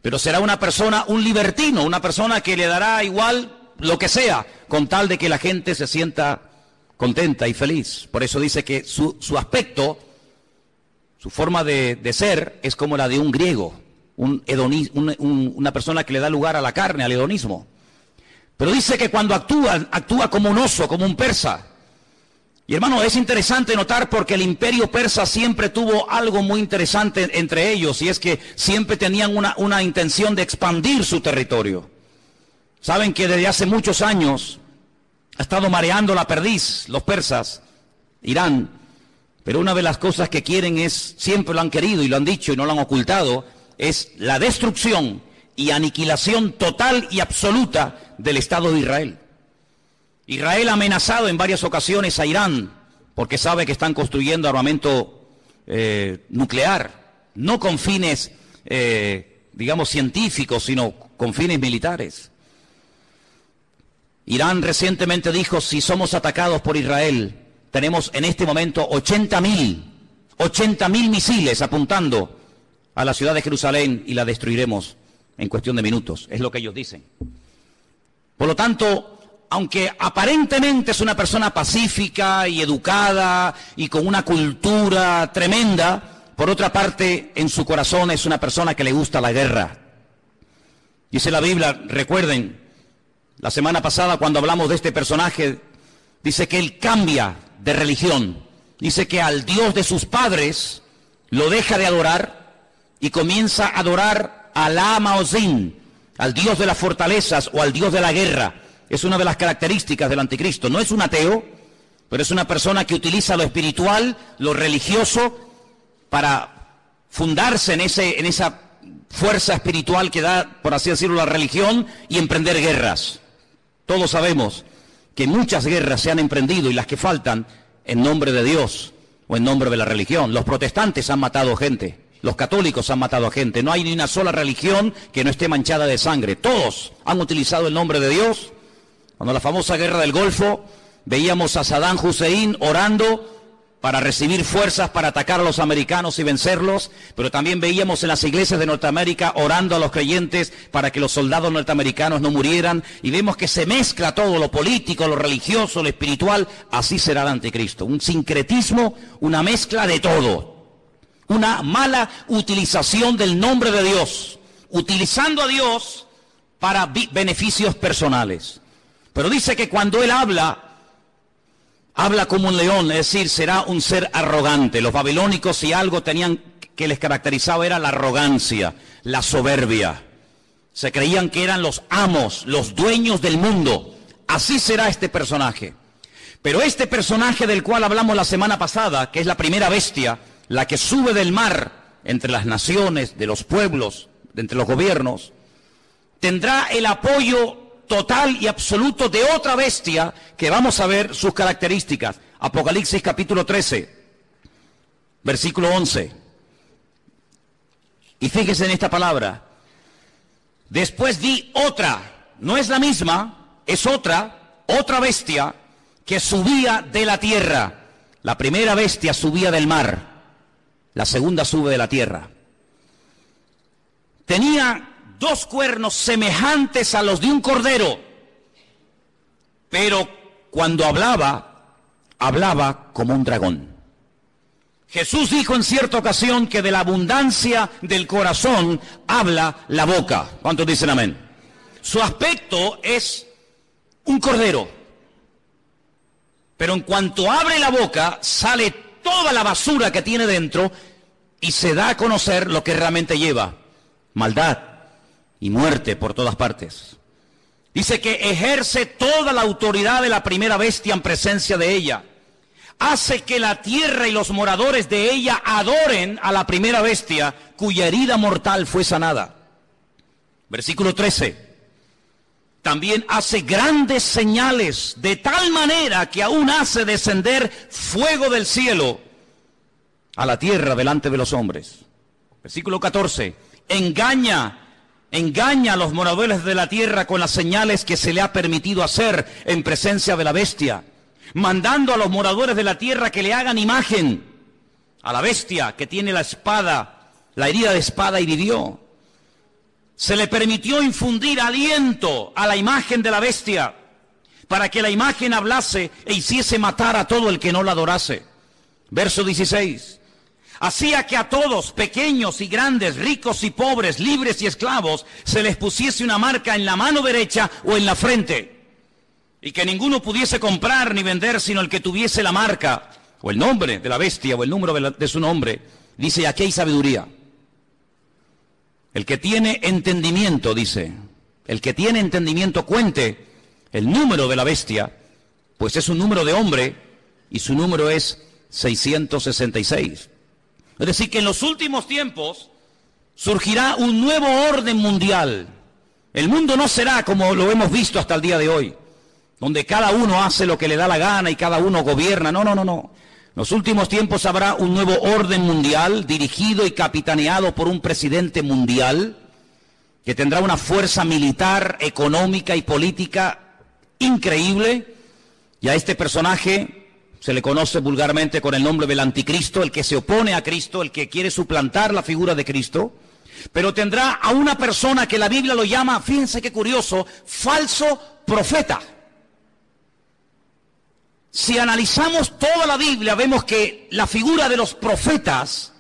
Speaker 1: pero será una persona, un libertino, una persona que le dará igual lo que sea, con tal de que la gente se sienta contenta y feliz. Por eso dice que su aspecto, su forma de ser, es como la de un griego, una persona que le da lugar a la carne, al hedonismo. Pero dice que cuando actúa como un oso, como un persa. Y hermano, es interesante notar porque el imperio persa siempre tuvo algo muy interesante entre ellos, y es que siempre tenían una intención de expandir su territorio. Saben que desde hace muchos años ha estado mareando la perdiz, los persas, Irán, pero una de las cosas que quieren es, siempre lo han querido y lo han dicho y no lo han ocultado, es la destrucción y aniquilación total y absoluta del Estado de Israel. Israel ha amenazado en varias ocasiones a Irán porque sabe que están construyendo armamento nuclear, no con fines, digamos, científicos, sino con fines militares. Irán recientemente dijo: si somos atacados por Israel, tenemos en este momento 80.000 misiles apuntando a la ciudad de Jerusalén y la destruiremos en cuestión de minutos. Es lo que ellos dicen. Por lo tanto, aunque aparentemente es una persona pacífica y educada y con una cultura tremenda, por otra parte, en su corazón es una persona que le gusta la guerra. Dice la Biblia, recuerden, la semana pasada cuando hablamos de este personaje, dice que él cambia de religión. Dice que al Dios de sus padres lo deja de adorar y comienza a adorar a Alá-Maozín, al Dios de las fortalezas o al Dios de la guerra. Es una de las características del anticristo. No es un ateo, pero es una persona que utiliza lo espiritual, lo religioso, para fundarse en esa fuerza espiritual que da, por así decirlo, la religión, y emprender guerras. Todos sabemos que muchas guerras se han emprendido, y las que faltan, en nombre de Dios o en nombre de la religión. Los protestantes han matado gente, los católicos han matado a gente. No hay ni una sola religión que no esté manchada de sangre. Todos han utilizado el nombre de Dios. Cuando la famosa guerra del Golfo, veíamos a Saddam Hussein orando para recibir fuerzas para atacar a los americanos y vencerlos, pero también veíamos en las iglesias de Norteamérica orando a los creyentes para que los soldados norteamericanos no murieran, y vemos que se mezcla todo, lo político, lo religioso, lo espiritual. Así será el anticristo, un sincretismo, una mezcla de todo, una mala utilización del nombre de Dios, utilizando a Dios para beneficios personales. Pero dice que cuando él habla como un león, es decir, será un ser arrogante. Los babilónicos, si algo tenían que les caracterizaba, era la arrogancia, la soberbia. Se creían que eran los amos, los dueños del mundo. Así será este personaje. Pero este personaje del cual hablamos la semana pasada, que es la primera bestia, la que sube del mar entre las naciones, de los pueblos, entre los gobiernos, tendrá el apoyo total y absoluto de otra bestia que vamos a ver sus características. Apocalipsis capítulo 13, versículo 11. Y fíjese en esta palabra. Después vi otra, no es la misma, es otra bestia que subía de la tierra. La primera bestia subía del mar, la segunda sube de la tierra. Tenía 2 cuernos semejantes a los de un cordero, pero cuando hablaba como un dragón. Jesús dijo en cierta ocasión que de la abundancia del corazón habla la boca. ¿Cuántos dicen amén? Su aspecto es un cordero, pero en cuanto abre la boca sale toda la basura que tiene dentro y se da a conocer lo que realmente lleva: maldad y muerte por todas partes. Dice que ejerce toda la autoridad de la primera bestia en presencia de ella. Hace que la tierra y los moradores de ella adoren a la primera bestia, cuya herida mortal fue sanada. Versículo 13. También hace grandes señales, de tal manera que aún hace descender fuego del cielo a la tierra delante de los hombres. Versículo 14. Engaña a los moradores de la tierra con las señales que se le ha permitido hacer en presencia de la bestia, mandando a los moradores de la tierra que le hagan imagen a la bestia que tiene la espada, la herida de espada, y vivió. Se le permitió infundir aliento a la imagen de la bestia para que la imagen hablase e hiciese matar a todo el que no la adorase. Verso 16. Hacía que a todos, pequeños y grandes, ricos y pobres, libres y esclavos, se les pusiese una marca en la mano derecha o en la frente, y que ninguno pudiese comprar ni vender sino el que tuviese la marca, o el nombre de la bestia, o el número de su nombre. Dice, aquí hay sabiduría. El que tiene entendimiento, dice, el que tiene entendimiento cuente el número de la bestia, pues es un número de hombre, y su número es 666. Es decir, que en los últimos tiempos surgirá un nuevo orden mundial. El mundo no será como lo hemos visto hasta el día de hoy, donde cada uno hace lo que le da la gana y cada uno gobierna. No. En los últimos tiempos habrá un nuevo orden mundial dirigido y capitaneado por un presidente mundial que tendrá una fuerza militar, económica y política increíble. Y a este personaje se le conoce vulgarmente con el nombre del anticristo, el que se opone a Cristo, el que quiere suplantar la figura de Cristo. Pero tendrá a una persona que la Biblia lo llama, fíjense qué curioso, falso profeta. Si analizamos toda la Biblia, vemos que la figura de los profetas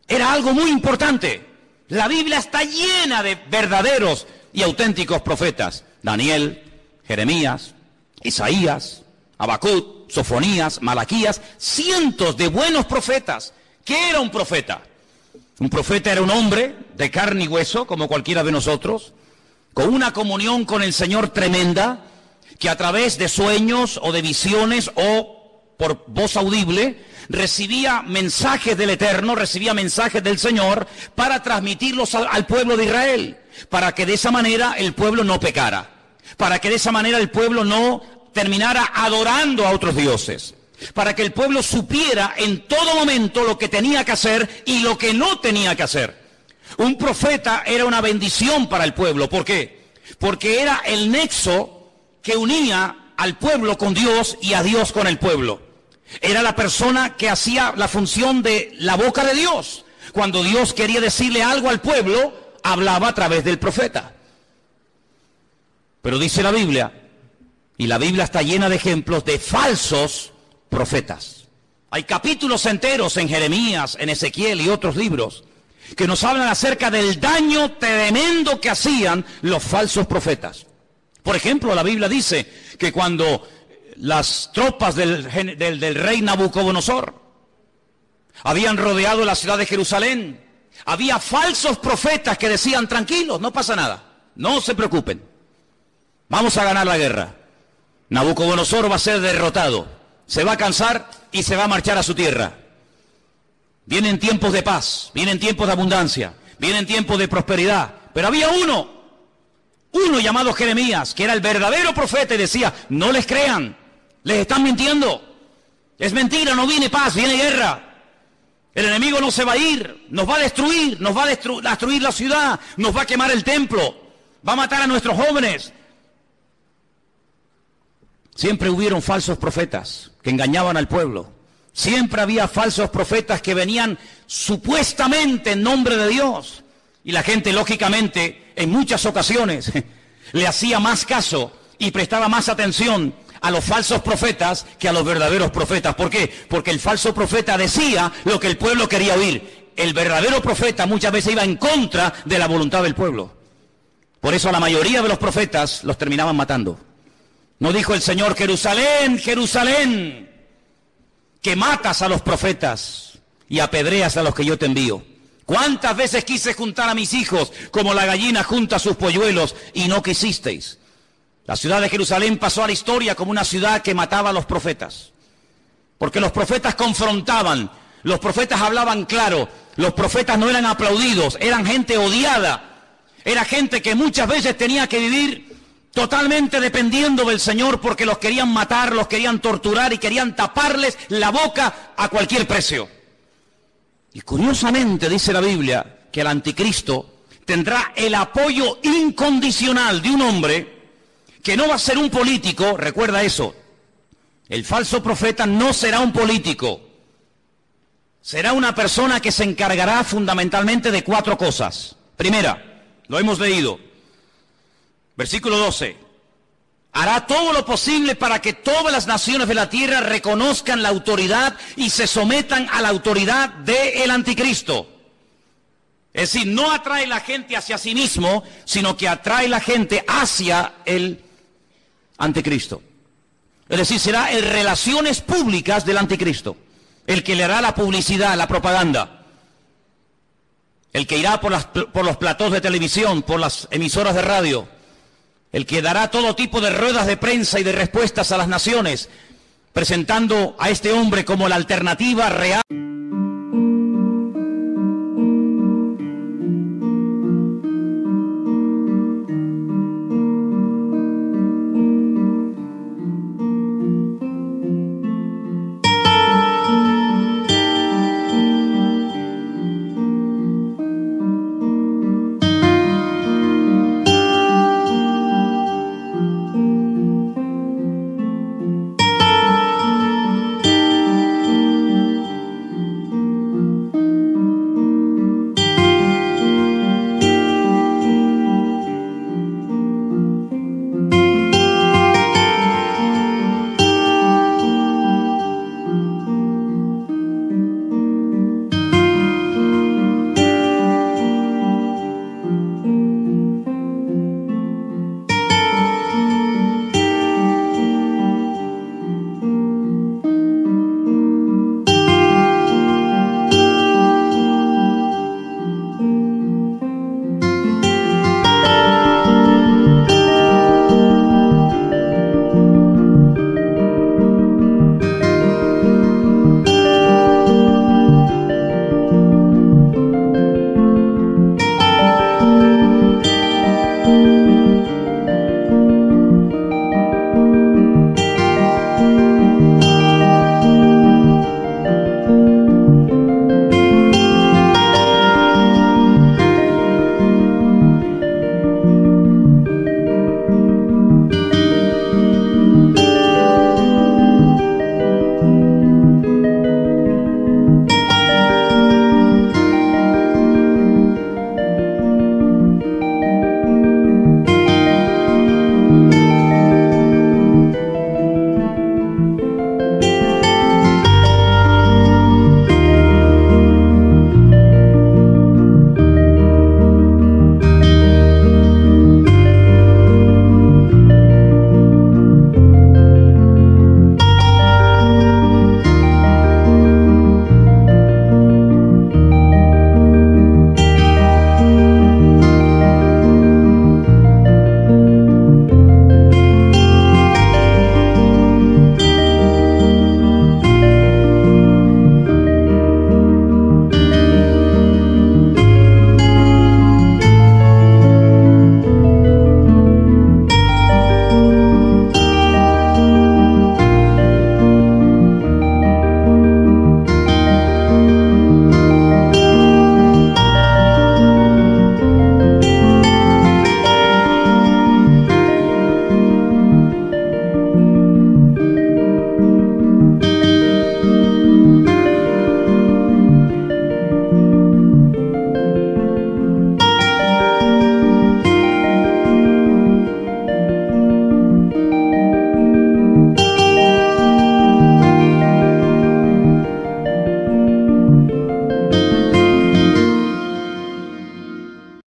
Speaker 1: era algo muy importante. La Biblia está llena de verdaderos y auténticos profetas. Daniel, Jeremías, Isaías, Habacuc, Sofonías, Malaquías, cientos de buenos profetas. ¿Qué era un profeta? Un profeta era un hombre de carne y hueso, como cualquiera de nosotros, con una comunión con el Señor tremenda, que a través de sueños o de visiones o por voz audible, recibía mensajes del Eterno, recibía mensajes del Señor para transmitirlos al pueblo de Israel, para que de esa manera el pueblo no pecara, para que de esa manera el pueblo no terminara adorando a otros dioses, para que el pueblo supiera en todo momento lo que tenía que hacer y lo que no tenía que hacer. Un profeta era una bendición para el pueblo. ¿Por qué? Porque era el nexo que unía al pueblo con Dios y a Dios con el pueblo. Era la persona que hacía la función de la boca de Dios. Cuando Dios quería decirle algo al pueblo, hablaba a través del profeta. Pero dice la Biblia, y la Biblia está llena de ejemplos de falsos profetas. Hay capítulos enteros en Jeremías, en Ezequiel y otros libros que nos hablan acerca del daño tremendo que hacían los falsos profetas. Por ejemplo, la Biblia dice que cuando las tropas del rey Nabucodonosor habían rodeado la ciudad de Jerusalén, había falsos profetas que decían: tranquilos, no pasa nada, no se preocupen, vamos a ganar la guerra. Nabucodonosor va a ser derrotado, se va a cansar y se va a marchar a su tierra. Vienen tiempos de paz, vienen tiempos de abundancia, vienen tiempos de prosperidad. Pero había uno llamado Jeremías, que era el verdadero profeta, y decía: no les crean, les están mintiendo, es mentira, no viene paz, viene guerra. El enemigo no se va a ir, nos va a destruir, nos va a destruir la ciudad, nos va a quemar el templo, va a matar a nuestros jóvenes. Siempre hubieron falsos profetas que engañaban al pueblo. Siempre había falsos profetas que venían supuestamente en nombre de Dios. Y la gente, lógicamente, en muchas ocasiones, le hacía más caso y prestaba más atención a los falsos profetas que a los verdaderos profetas. ¿Por qué? Porque el falso profeta decía lo que el pueblo quería oír. El verdadero profeta muchas veces iba en contra de la voluntad del pueblo. Por eso a la mayoría de los profetas los terminaban matando. ¿No dijo el Señor: Jerusalén, Jerusalén, que matas a los profetas y apedreas a los que yo te envío? ¿Cuántas veces quise juntar a mis hijos como la gallina junta sus polluelos y no quisisteis? La ciudad de Jerusalén pasó a la historia como una ciudad que mataba a los profetas. Porque los profetas confrontaban, los profetas hablaban claro, los profetas no eran aplaudidos, eran gente odiada, era gente que muchas veces tenía que vivir totalmente dependiendo del Señor, porque los querían matar, los querían torturar y querían taparles la boca a cualquier precio. Y curiosamente dice la Biblia que el anticristo tendrá el apoyo incondicional de un hombre que no va a ser un político. Recuerda eso, el falso profeta no será un político, será una persona que se encargará fundamentalmente de 4 cosas. Primera, lo hemos leído, versículo 12, hará todo lo posible para que todas las naciones de la tierra reconozcan la autoridad y se sometan a la autoridad del anticristo. Es decir, no atrae la gente hacia sí mismo, sino que atrae la gente hacia el anticristo. Es decir, será en relaciones públicas del anticristo, el que le hará la publicidad, la propaganda, el que irá por los platós de televisión, por las emisoras de radio, el que dará todo tipo de ruedas de prensa y de respuestas a las naciones, presentando a este hombre como la alternativa real.